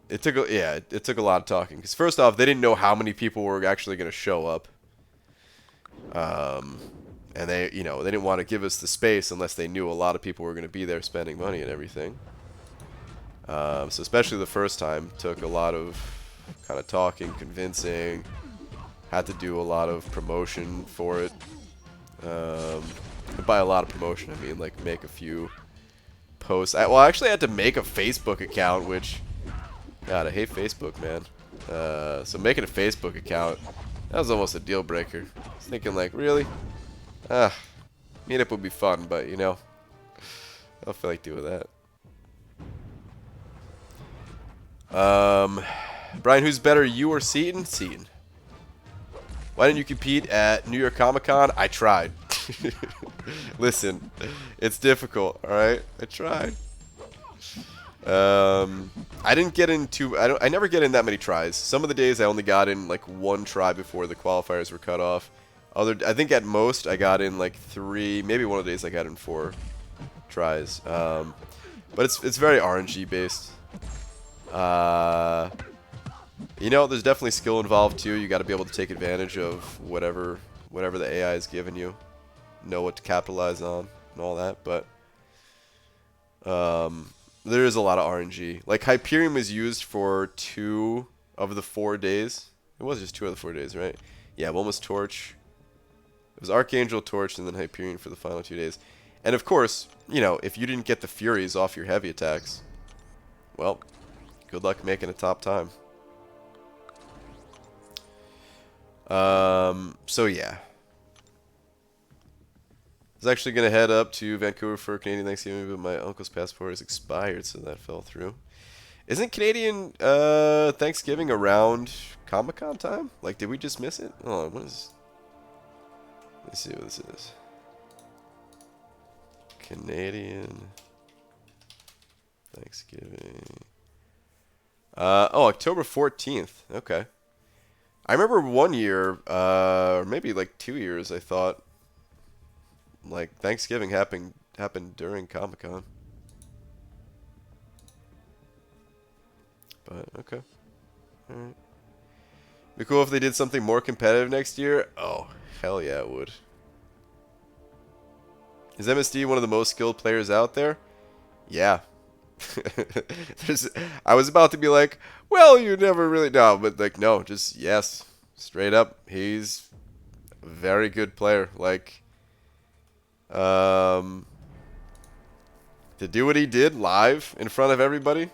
it took a lot of talking, because first off, they didn't know how many people were actually going to show up. And they didn't want to give us the space unless they knew a lot of people were going to be there spending money and everything. So especially the first time, took a lot of kind of talking, convincing. Had to do a lot of promotion for it. And by a lot of promotion, I mean like make a few posts. I actually had to make a Facebook account, which, God, I hate Facebook, man. So making a Facebook account, that was almost a deal breaker. I was thinking like, really? Meetup would be fun, but I don't feel like doing that. Brian, who's better, you or Seaton? Seaton. Why didn't you compete at New York Comic Con? I tried. Listen, it's difficult, alright? I tried. I didn't get into. I never get in that many tries. Some of the days I only got in like one try before the qualifiers were cut off. I think at most I got in like 3. Maybe one of the days I got in 4 tries. But it's very RNG based. There's definitely skill involved too. You got to be able to take advantage of whatever the AI is giving you, know what to capitalize on and all that. But there is a lot of RNG. Like Hyperion was used for 2 of the 4 days. It was just 2 of the 4 days, right? Yeah, one was Torch. It was Archangel, Torch, and then Hyperion for the final 2 days. And of course, if you didn't get the Furies off your heavy attacks, well, good luck making a top time. So yeah. I was actually going to head up to Vancouver for Canadian Thanksgiving, but my uncle's passport is expired, so that fell through. Isn't Canadian Thanksgiving around Comic-Con time? Like, did we just miss it? Hold on, what is... Let's see what this is. Canadian Thanksgiving. October 14th. Okay. I remember one year, or maybe like 2 years, I thought like Thanksgiving happened during Comic-Con. But okay. Alright. Be cool if they did something more competitive next year. Oh, hell yeah, it would. Is MSD one of the most skilled players out there? Yeah. I was about to be like, well, you never really know, but like, no, just yes, straight up, he's a very good player. Like, to do what he did live in front of everybody,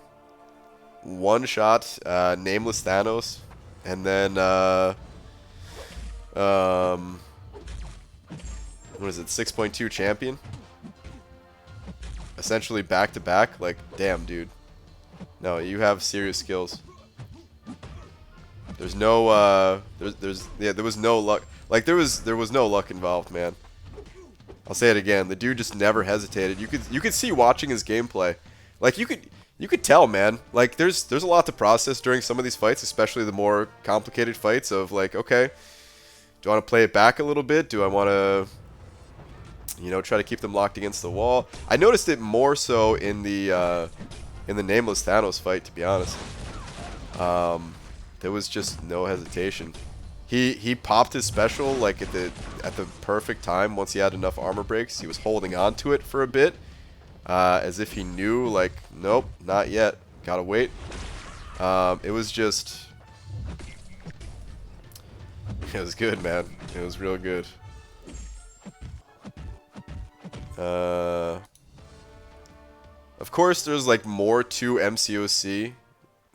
one shot, nameless Thanos, and then what is it, 6.2 champion? Essentially back to back. Like, damn, dude. No, you have serious skills. There's no there was no luck. Like there was no luck involved, man. I'll say it again. The dude just never hesitated. You could see watching his gameplay. Like you could tell, man. Like there's a lot to process during some of these fights, especially the more complicated fights of like, okay, do I want to play it back a little bit? Do I want to, you know, try to keep them locked against the wall? I noticed it more so in the nameless Thanos fight, to be honest. There was just no hesitation. He popped his special like at the perfect time. Once he had enough armor breaks, he was holding on to it for a bit, as if he knew, like, nope, not yet, gotta wait. It was just, it was good, man. It was real good. Of course, there's like more to MCOC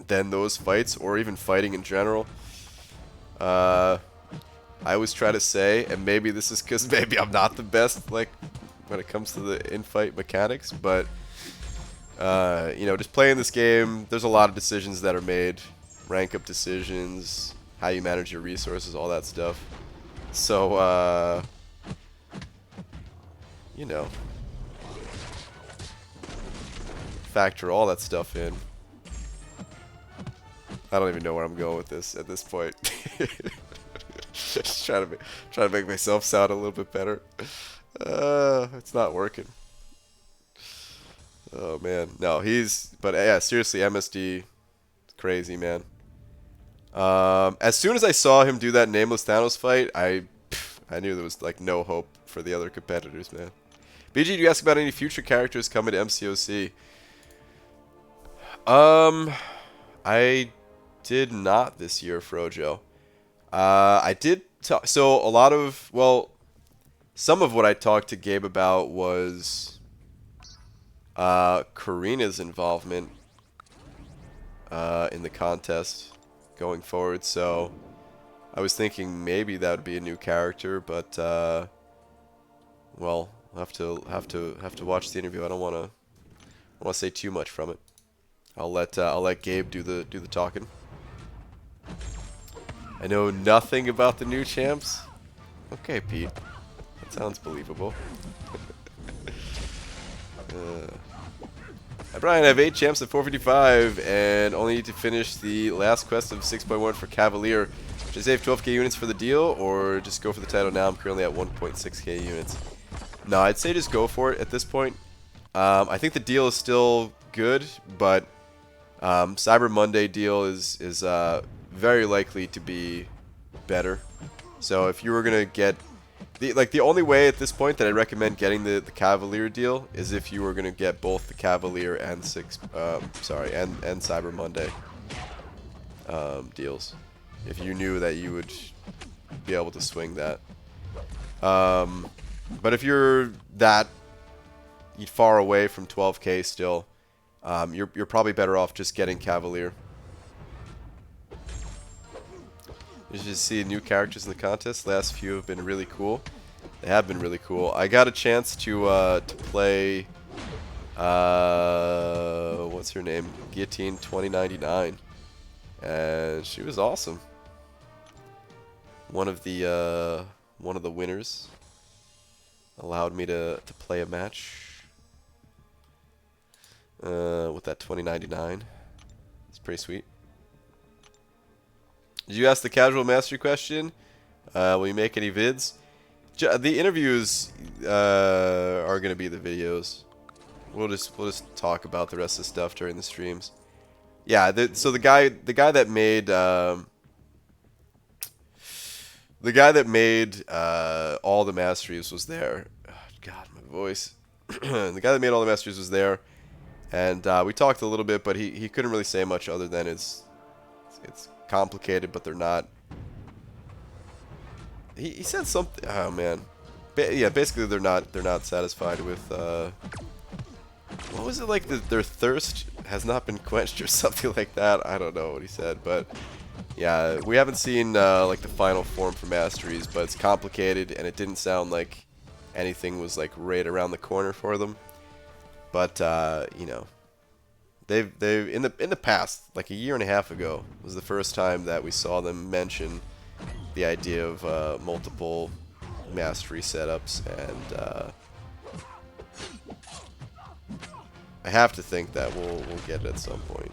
than those fights, or even fighting in general. I always try to say, and maybe this is because maybe I'm not the best, like, when it comes to the in-fight mechanics, but, you know, just playing this game, there's a lot of decisions that are made. Rank-up decisions, how you manage your resources, all that stuff. So, you know, factor all that stuff in. I don't even know where I'm going with this at this point. Just trying to make myself sound a little bit better. It's not working. Oh man, no, but yeah, seriously, MSD, crazy, man. As soon as I saw him do that nameless Thanos fight, I knew there was like no hope for the other competitors, man. BG, do you ask about any future characters coming to MCOC? I did not this year, Frojo. I did so a lot of, well, some of what I talked to Gabe about was Karina's involvement in the contest going forward. So I was thinking maybe that would be a new character, but well, I'll have to watch the interview. I don't want to say too much from it. I'll let Gabe do the talking. I know nothing about the new champs. Okay, Pete. That sounds believable. Hi, Brian. I have 8 champs at 455 and only need to finish the last quest of 6.1 for Cavalier. Should I save 12k units for the deal or just go for the title now? I'm currently at 1.6k units. No, I'd say just go for it at this point. I think the deal is still good, but Cyber Monday deal is very likely to be better. So if you were gonna get the only way at this point that I recommend getting the Cavalier deal is if you were gonna get both the Cavalier and and Cyber Monday deals. If you knew that you would be able to swing that. But if you're that far away from 12k still, you're probably better off just getting Cavalier. You should see new characters in the contest. Last few have been really cool. They have been really cool. I got a chance to play what's her name? Guillotine 2099, and she was awesome. One of the winners allowed me to play a match with that 2099. It's pretty sweet. Did you ask the casual mastery question? Will you make any vids? The interviews are gonna be the videos. We'll just talk about the rest of the stuff during the streams. Yeah. So the guy that made all the masteries was there. Oh, God, my voice. The guy that made all the masteries was there, and we talked a little bit, but he couldn't really say much other than it's complicated, but they're not. He said something. Oh man, yeah. Basically, they're not satisfied with. What was it like? Their thirst has not been quenched or something like that. I don't know what he said, but yeah, we haven't seen like the final form for masteries, but it's complicated, and it didn't sound like anything was like right around the corner for them. But you know, they've in the past, like a year and a half ago, was the first time that we saw them mention the idea of multiple mastery setups, and I have to think that we'll get it at some point.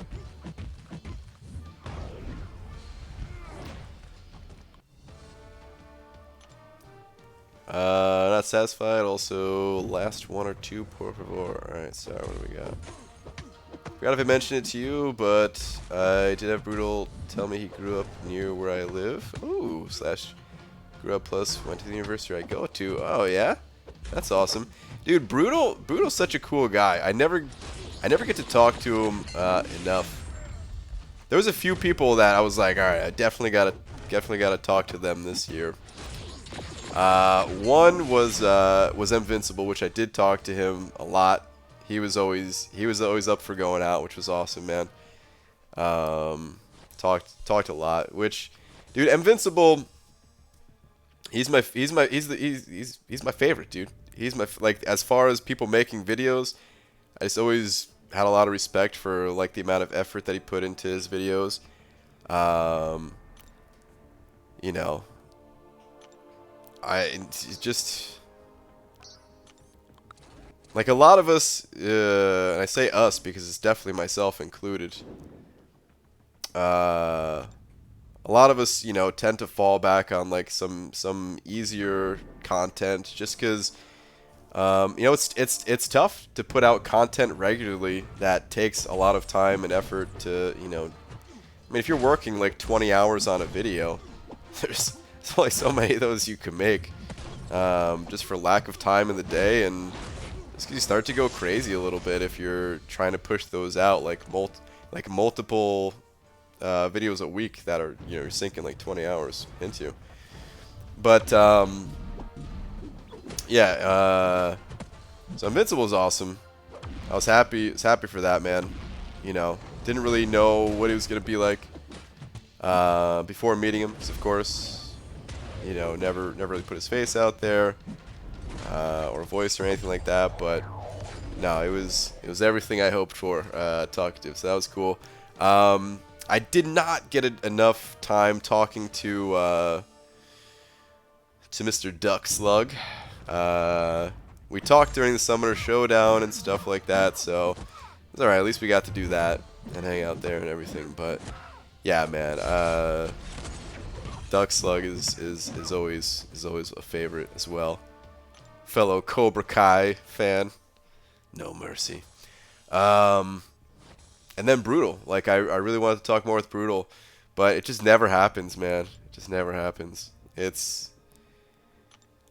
Not satisfied. Also, last one or two, por favor. Alright, so what do we got? Forgot if I mentioned it to you, but I did have Brutal tell me he grew up near where I live. Ooh, / grew up plus went to the university I go to. Oh yeah, that's awesome, dude. Brutal's such a cool guy. I never get to talk to him enough. There was a few people that I was like, all right, I definitely gotta talk to them this year. One was Invincible, which I did talk to him a lot. He was always up for going out, which was awesome, man. Talked a lot. Which, dude, Invincible. He's my favorite, dude. He's my, like, as far as people making videos, I just always had a lot of respect for like the amount of effort that he put into his videos. You know, it's just like a lot of us, and I say us because it's definitely myself included. A lot of us, you know, tend to fall back on like some easier content just because, you know, it's tough to put out content regularly that takes a lot of time and effort to, you know. I mean, if you're working like 20 hours on a video, there's only so many of those you can make, just for lack of time in the day, and you start to go crazy a little bit if you're trying to push those out like multiple videos a week that are, you know, you're sinking like 20 hours into. But yeah, so Invincible is awesome. I was happy for that, man. You know, didn't really know what he was gonna be like before meeting him, because of course, you know, never really put his face out there or voice or anything like that. But no, it was everything I hoped for talking to him, so that was cool. I did not get enough time talking to Mr. Duck Slug. We talked during the Summoner Showdown and stuff like that, so it's alright. At least we got to do that and hang out there and everything. But yeah, man, Duck Slug is always a favorite as well. Fellow Cobra Kai fan, no mercy. And then Brutal. Like, I really wanted to talk more with Brutal, but it just never happens, man. It just never happens. It's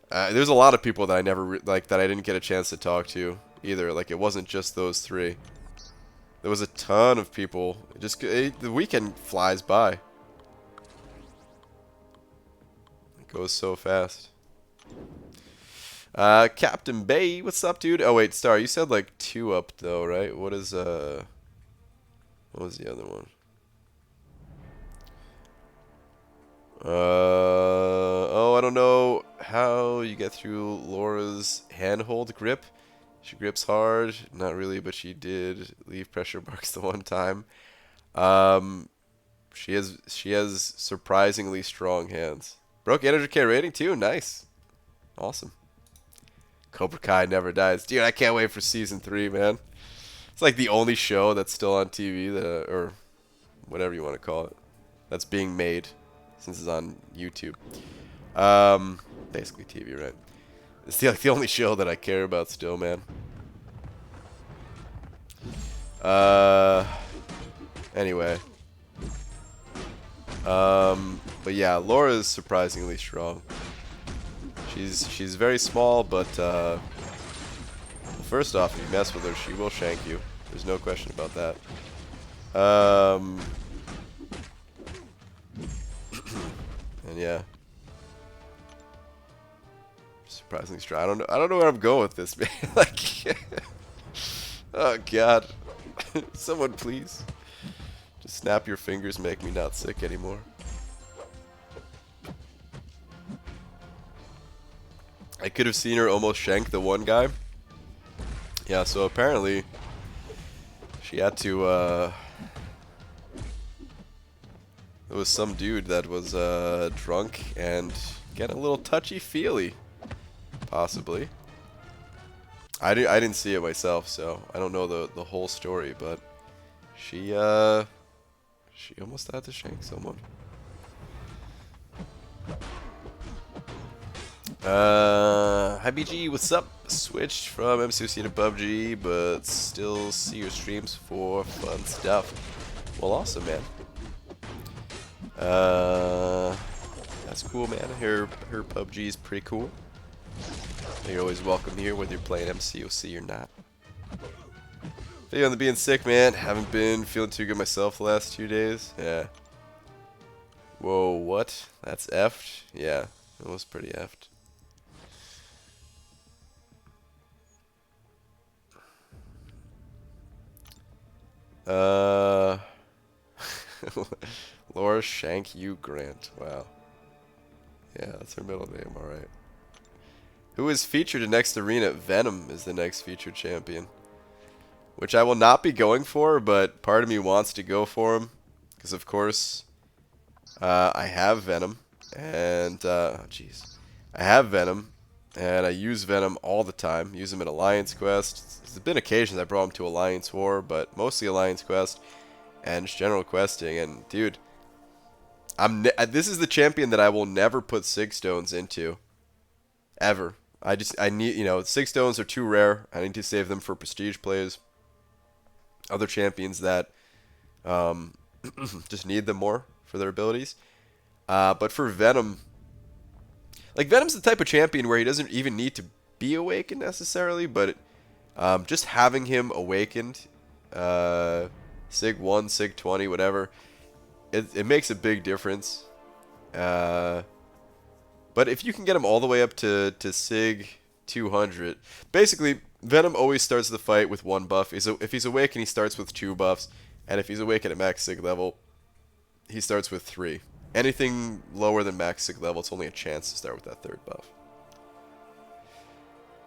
there's a lot of people that I never that I didn't get a chance to talk to either. Like, it wasn't just those three. There was a ton of people. The weekend flies by. It goes so fast. Captain Bay, what's up, dude? Oh wait, Star, you said like 2 up though, right? What was the other one? Oh, I don't know how you get through Laura's handhold grip. She grips hard. Not really, but she did leave pressure marks the one time. She has surprisingly strong hands. Broke energy K rating too. Nice. Awesome. Cobra Kai never dies. Dude, I can't wait for season 3, man. It's like the only show that's still on TV, or whatever you want to call it, that's being made. since it's on YouTube. Basically TV, right? It's the only show that I care about still, man. Anyway. But yeah, Laura is surprisingly strong. She's very small, but first off, if you mess with her, she will shank you. There's no question about that. And yeah, surprisingly strong. I don't know where I'm going with this, man. Like, oh god, someone please, just snap your fingers, make me not sick anymore. I could have seen her almost shank the one guy. Yeah, so apparently she had to, it was some dude that was drunk and getting a little touchy-feely, possibly. I didn't see it myself, so I don't know the whole story, but she almost had to shank someone. Hi BG, what's up? Switched from MCOC to PUBG, but still see your streams for fun stuff. Well, awesome, man. That's cool, man. Her PUBG is pretty cool. You're always welcome here, whether you're playing MCOC or not. Video on the being sick, man. Haven't been feeling too good myself the last 2 days. Yeah. Whoa, what? That's effed? Yeah, it was pretty effed. Laura Shank U Grant. Wow. Yeah, that's her middle name, alright. Who is featured in next arena? Venom is the next featured champion. Which I will not be going for, but part of me wants to go for him. Because, of course, I have Venom. And, oh, jeez. I have Venom. And I use Venom all the time. Use him in Alliance Quest. There's been occasions I brought him to Alliance War, but mostly Alliance Quest and just general questing. And, dude, this is the champion that I will never put Sig Stones into. Ever. I need, you know, Sig Stones are too rare. I need to save them for prestige plays. Other champions that just need them more for their abilities. But for Venom, like, Venom's the type of champion where he doesn't even need to be awakened necessarily, but just having him awakened, Sig 1, Sig 20, whatever, it makes a big difference. But if you can get him all the way up to Sig 200, basically, Venom always starts the fight with 1 buff. If he's awakened, he starts with 2 buffs, and if he's awakened at max Sig level, he starts with 3. Anything lower than max Sig level, it's only a chance to start with that 3rd buff.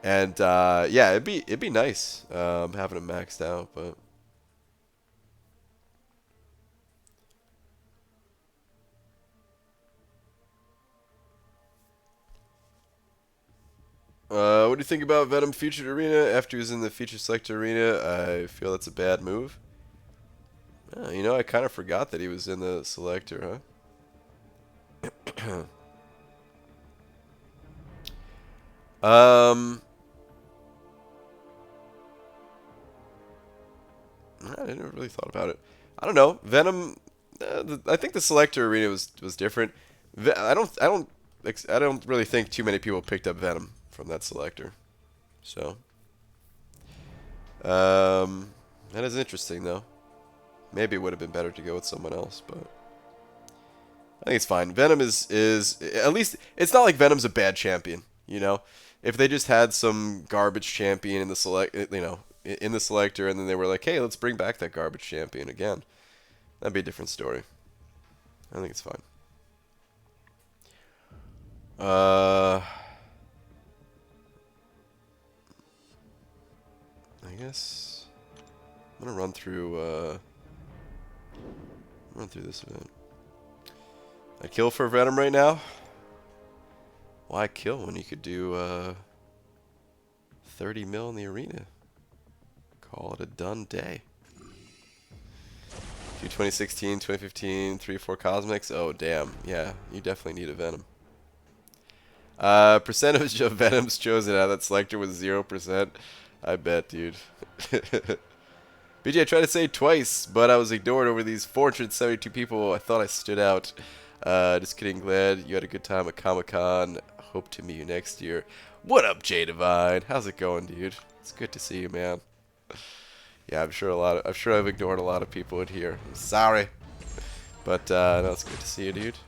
And yeah, it'd be nice having him maxed out, but what do you think about Venom featured arena? After he was in the feature select arena, I feel that's a bad move. You know, I kind of forgot that he was in the selector, huh? I didn't really thought about it. I don't know. Venom. I think the selector arena was different. I don't really think too many people picked up Venom from that selector. So, that is interesting though. Maybe it would have been better to go with someone else, but I think it's fine. Venom is at least, it's not like Venom's a bad champion, you know. If they just had some garbage champion in the in the selector, and then they were like, hey, let's bring back that garbage champion again, that'd be a different story. I think it's fine. I guess I'm gonna run through this event. I kill for Venom right now? Why kill when you could do 30 mil in the arena? Call it a done day. Few 2016, 2015, 3 or 4 cosmics. Oh, damn. Yeah, you definitely need a Venom. Percentage of Venoms chosen out of that selector was 0%. I bet, dude. BJ, I tried to say twice, but I was ignored over these 472 people. I thought I stood out. Just kidding. Glad you had a good time at Comic-Con. Hope to meet you next year. What up, Jay Divine? How's it going, dude? It's good to see you, man. Yeah, I'm sure I've ignored a lot of people in here. I'm sorry, but no, it's good to see you, dude.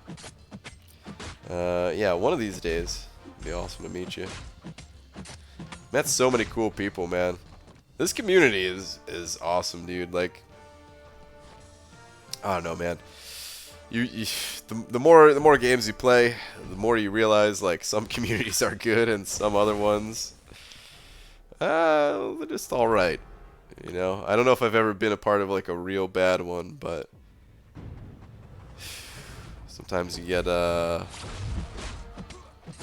Yeah, one of these days, it'd be awesome to meet you. Met so many cool people, man. This community is awesome, dude. Like, I don't know, man. The more games you play, the more you realize like some communities are good and some other ones, they're just all right. You know, I don't know if I've ever been a part of like a real bad one, but sometimes you get a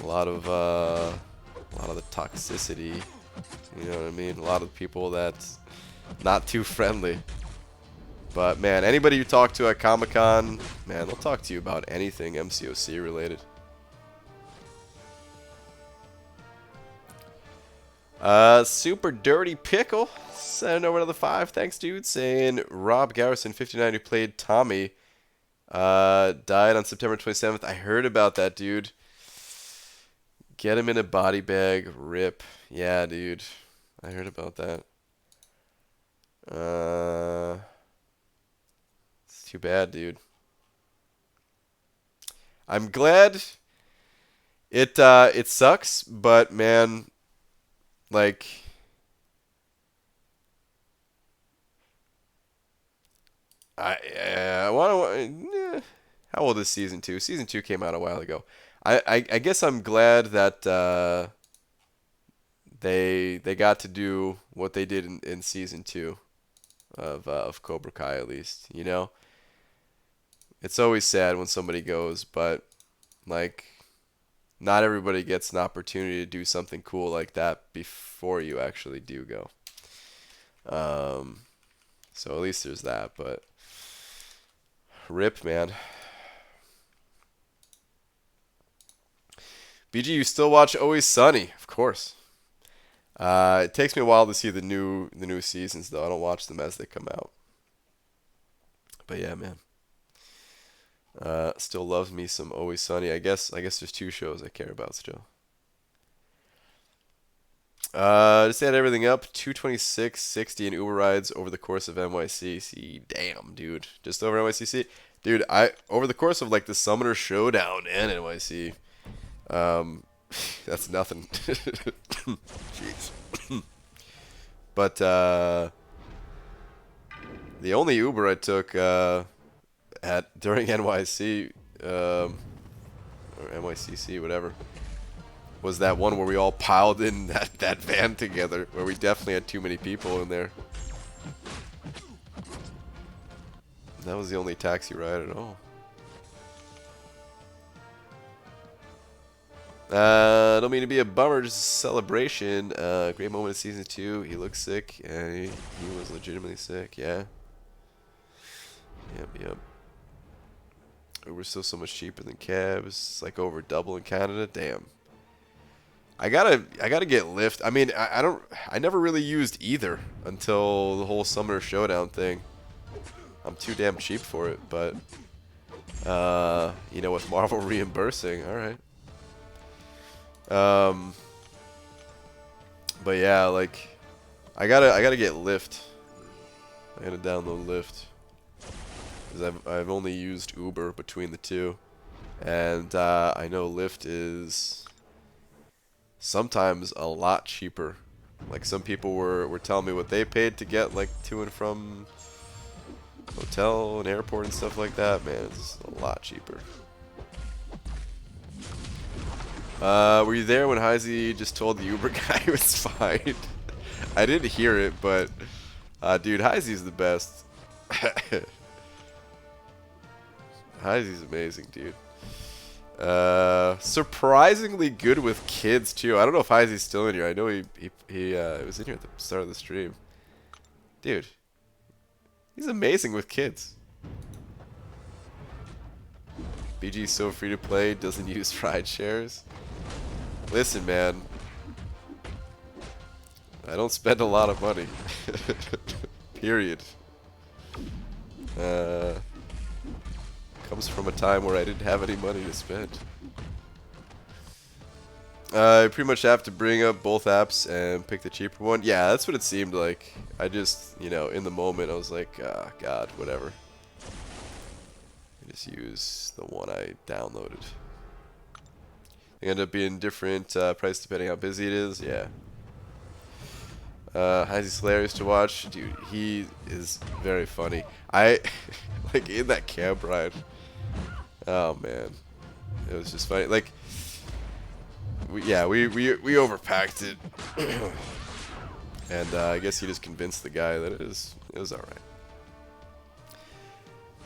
lot of the toxicity. You know what I mean? A lot of people that's not too friendly. But man, anybody you talk to at Comic-Con, man, they'll talk to you about anything MCOC related. Super Dirty Pickle sending over another 5. Thanks, dude. Saying Rob Garrison, 59, who played Tommy, died on September 27th. I heard about that, dude. Get him in a body bag. Rip. Yeah, dude. I heard about that. It's too bad, dude. I'm glad it sucks, but man, like, I want to. How old is season 2? Season 2 came out a while ago. I guess I'm glad that they got to do what they did in season 2 of Cobra Kai, at least. You know, it's always sad when somebody goes, but like, not everybody gets an opportunity to do something cool like that before you actually do go. So at least there's that, but rip, man. BG, you still watch Always Sunny? Of course. It takes me a while to see the new seasons, though. I don't watch them as they come out. But yeah, man. Still loves me some Always Sunny. I guess there's 2 shows I care about still. Just add everything up. 226.60 in Uber rides over the course of NYCC. Damn, dude. Just over NYCC. Dude, over the course of like the Summoner Showdown and NYC, that's nothing. Jeez. But the only Uber I took during NYC or NYCC, whatever, was that one where we all piled in that van together, where we definitely had too many people in there. That was the only taxi ride at all. Don't mean to be a bummer, just a celebration. Great moment of season 2. He looked sick, and he was legitimately sick. Yeah. Yep. Uber's still so much cheaper than cabs. It's like over double in Canada. Damn. I gotta get Lyft. I mean, I never really used either until the whole Summoner Showdown thing. I'm too damn cheap for it, but you know, with Marvel reimbursing, all right. But yeah, like, I gotta get Lyft. I gotta download Lyft because I've only used Uber between the two, and I know Lyft is sometimes a lot cheaper. Like, some people were telling me what they paid to get like to and from hotel and airport and stuff like that. Man, it's a lot cheaper. Were you there when Heisey just told the Uber guy he was fine? I didn't hear it, but dude, Heisey's the best. Heisey's amazing, dude. Surprisingly good with kids too. I don't know if Heisey's still in here. I know he was in here at the start of the stream. Dude, he's amazing with kids. BG's so free to play, doesn't use ride shares. Listen, man. I don't spend a lot of money. Period. Comes from a time where I didn't have any money to spend. I pretty much have to bring up both apps and pick the cheaper one. Yeah, that's what it seemed like. I just, you know, in the moment, I was like, God, whatever. I just use the one I downloaded. They end up being different price depending how busy it is. Yeah. Heisy's hilarious to watch. Dude, he is very funny. I, like, in that cab ride. Oh, man. It was just funny. Like, we overpacked it. And I guess he just convinced the guy that it was alright.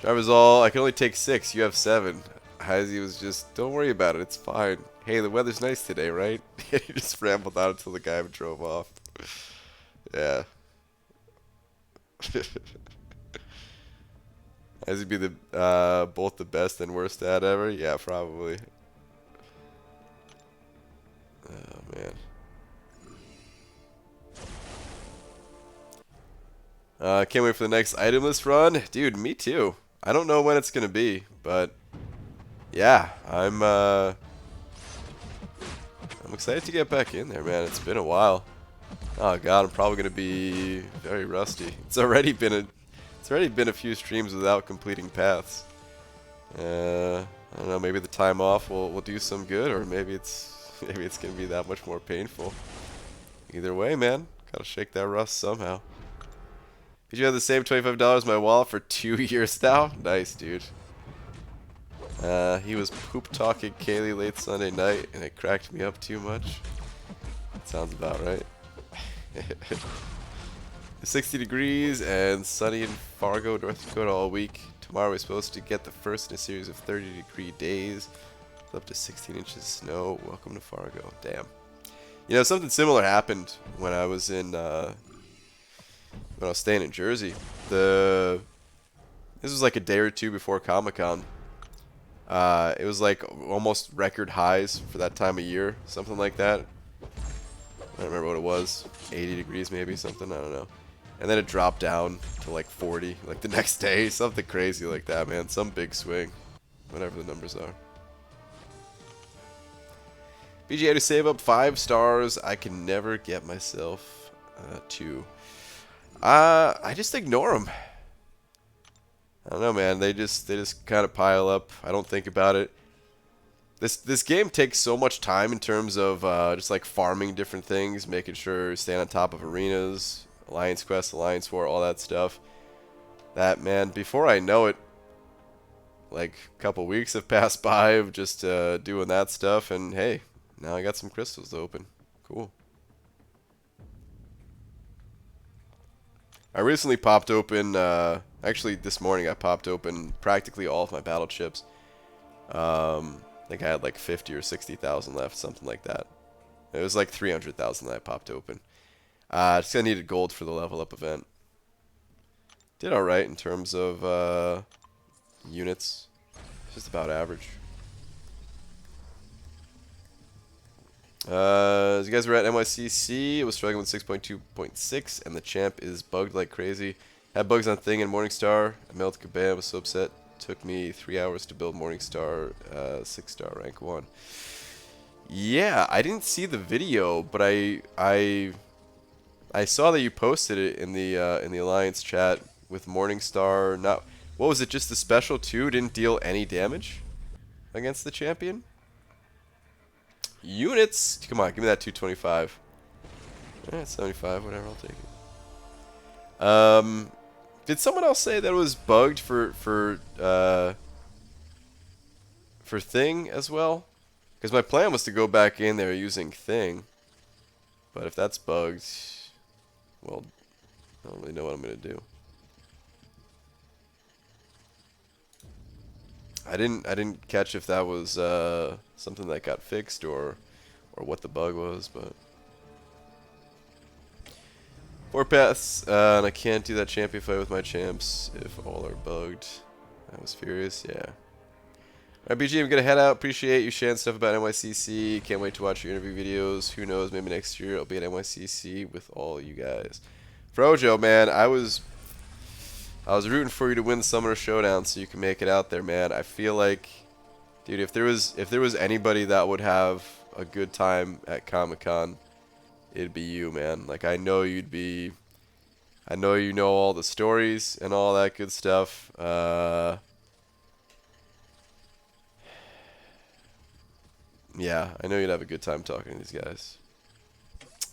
Driver's all, I can only take 6, you have 7. Heisy was just, don't worry about it, it's fine. Hey, the weather's nice today, right? And he just rambled on until the guy drove off. Yeah. Heisy be the both the best and worst dad ever? Yeah, probably. Oh, man. Can't wait for the next item list run. Dude, me too. I don't know when it's going to be, but yeah, I'm excited to get back in there, man. It's been a while. Oh god, I'm probably going to be very rusty. It's already been a few streams without completing paths. I don't know, maybe the time off will do some good, or maybe it's going to be that much more painful. Either way, man, got to shake that rust somehow. Did you have the same $25 in my wallet for 2 years now? Nice, dude. He was poop talking Kaylee late Sunday night, and it cracked me up too much. Sounds about right. 60 degrees and sunny in Fargo, North Dakota all week. Tomorrow we're supposed to get the first in a series of 30-degree days. Up to 16 inches of snow. Welcome to Fargo. Damn. You know, something similar happened when I was in... when I was staying in Jersey. This was like a day or two before Comic-Con. It was like almost record highs for that time of year, something like that. I don't remember what it was, 80 degrees maybe, something, I don't know. And then it dropped down to like 40, like the next day, something crazy like that, man. Some big swing, whatever the numbers are. BGA to save up 5 stars. I can never get myself to. I just ignore them. I don't know, man. They just kind of pile up. I don't think about it. This game takes so much time in terms of just like farming different things, making sure staying on top of arenas, Alliance Quest, Alliance War, all that stuff. That, man, before I know it, like a couple weeks have passed by of just doing that stuff, and hey, now I got some crystals to open. Cool. I recently popped open, actually this morning I popped open practically all of my battle chips. I think I had like 50 or 60,000 left, something like that. It was like 300,000 that I popped open. Just I needed gold for the level up event. Did alright in terms of units. Just about average. As you guys were at NYCC, it was struggling with 6.2.6, and the champ is bugged like crazy. Had bugs on Thing and Morningstar. I melted Kabam, was so upset. Took me 3 hours to build Morningstar 6-star rank 1. Yeah, I didn't see the video, but I saw that you posted it in the Alliance chat with Morningstar. Not, what was it? Just the special 2 didn't deal any damage against the champion. Units, come on, give me that 225. Alright, 75, whatever, I'll take it. Did someone else say that it was bugged for Thing as well? Because my plan was to go back in there using Thing. But if that's bugged, well, I don't really know what I'm going to do. I didn't catch if that was something that got fixed or what the bug was, but 4 paths, and I can't do that champion fight with my champs if all are bugged. I was furious, yeah. Alright, BG, I'm gonna head out. Appreciate you sharing stuff about NYCC. Can't wait to watch your interview videos. Who knows, maybe next year I'll be at NYCC with all you guys. Frojo, man, I was rooting for you to win the Summoner Showdown so you can make it out there, man. I feel like, dude, if there was anybody that would have a good time at Comic-Con, it'd be you, man. Like, I know you know all the stories and all that good stuff. Yeah, I know you'd have a good time talking to these guys.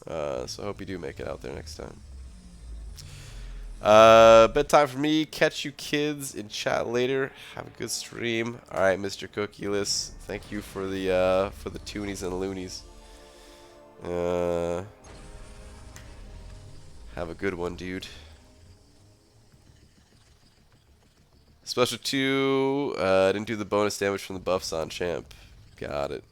So I hope you do make it out there next time. Bedtime for me. Catch you kids in chat later. Have a good stream. All right, Mr. Cookieless. Thank you for the toonies and loonies. Have a good one, dude. Special 2. Didn't do the bonus damage from the buffs on champ. Got it.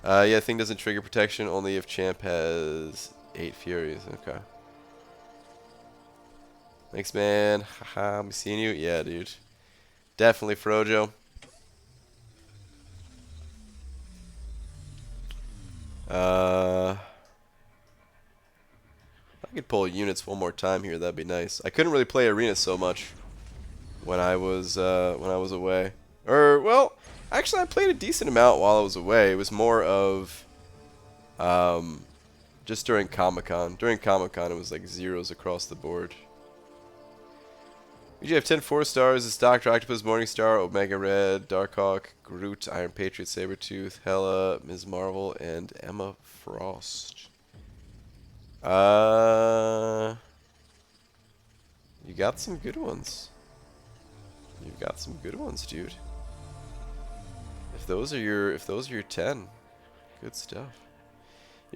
Yeah, thing doesn't trigger protection only if champ has 8 furies. Okay. Thanks, man. Haha, I'm seeing you. Yeah, dude. Definitely, Frojo. I could pull units one more time here. That'd be nice. I couldn't really play arena so much when I was away. Or well, actually, I played a decent amount while I was away. It was more of just during Comic-Con. During Comic-Con, it was like zeros across the board. We have 10 4-stars. It's Dr. Octopus, Morningstar, Omega Red, Darkhawk, Groot, Iron Patriot, Sabretooth, Hela, Ms. Marvel, and Emma Frost. You got some good ones. You've got some good ones, dude. If those are your 10, good stuff.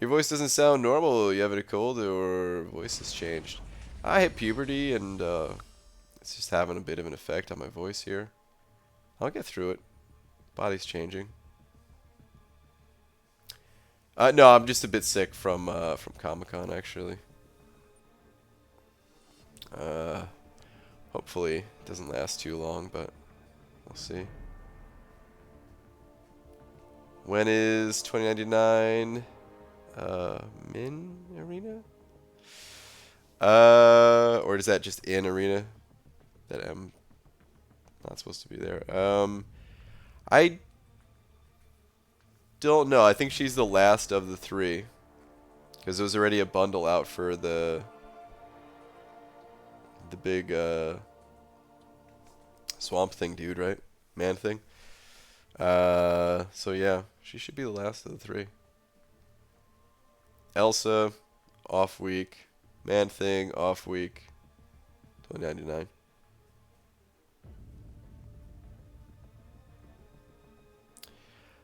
Your voice doesn't sound normal. You have a cold or voice has changed? I hit puberty and it's just having a bit of an effect on my voice here. I'll get through it. Body's changing. No, I'm just a bit sick from Comic-Con actually. Hopefully it doesn't last too long, but we'll see. When is 2099 Min Arena? Or is that just in Arena that I'm not supposed to be there? I don't know. I think she's the last of the 3 because there was already a bundle out for the big swamp thing dude, right? Man thing. So yeah, she should be the last of the 3. Elsa, off week. Man thing, off week. 2099.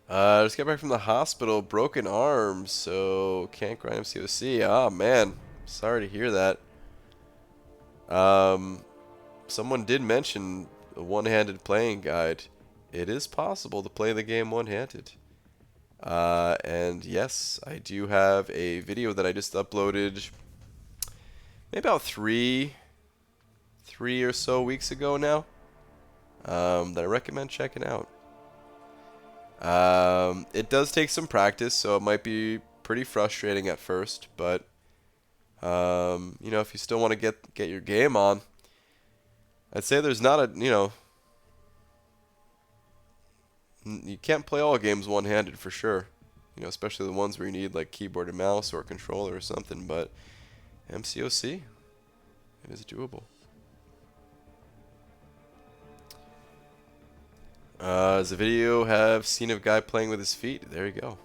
Just got back from the hospital, broken arm, so can't grind MCOC. Ah, man, sorry to hear that. Someone did mention a one-handed playing guide. It is possible to play the game one-handed. And yes, I do have a video that I just uploaded maybe about three or so weeks ago now, that I recommend checking out. It does take some practice, so it might be pretty frustrating at first, but you know, if you still want to get your game on, I'd say there's not a, you know, you can't play all games one-handed for sure, you know, especially the ones where you need like keyboard and mouse or controller or something, but MCOC, it is doable. Does the video have scene of guy playing with his feet? There you go.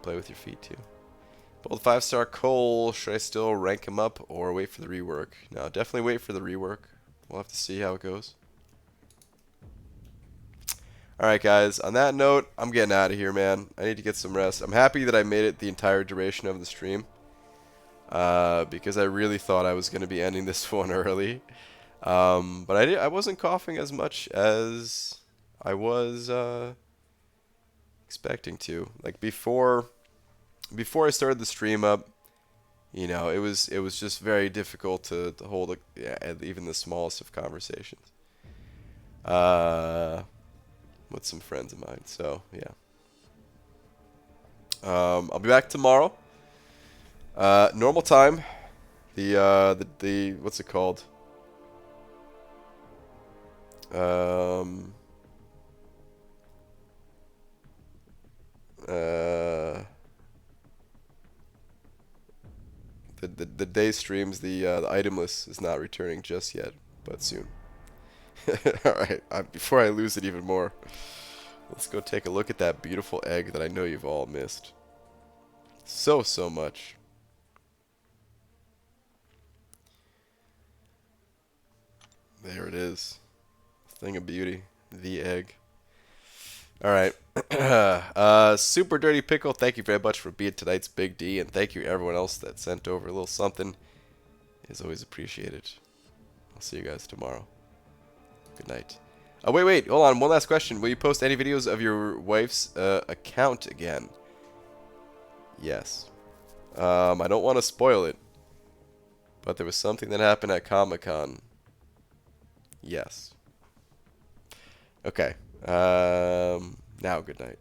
Play with your feet too. Bold 5-star Cole, should I still rank him up or wait for the rework? No, definitely wait for the rework. We'll have to see how it goes. Alright guys, on that note, I'm getting out of here, man. I need to get some rest. I'm happy that I made it the entire duration of the stream. Because I really thought I was going to be ending this one early. But I wasn't coughing as much as I was expecting to. Like before I started the stream up, You know, it was just very difficult to hold even the smallest of conversations. With some friends of mine. So yeah. I'll be back tomorrow. Normal time. The what's it called? Um, uh, the day streams, the item list is not returning just yet, but soon. All right, before I lose it even more, let's go take a look at that beautiful egg that I know you've all missed so much. There it is, thing of beauty, the egg. All right. Super Dirty Pickle, thank you very much for being tonight's Big D, and thank you everyone else that sent over a little something. It's always appreciated. I'll see you guys tomorrow. Good night. Oh, wait, hold on. One last question. Will you post any videos of your wife's account again? Yes. I don't want to spoil it, but there was something that happened at Comic-Con. Yes. Okay. Now, good night.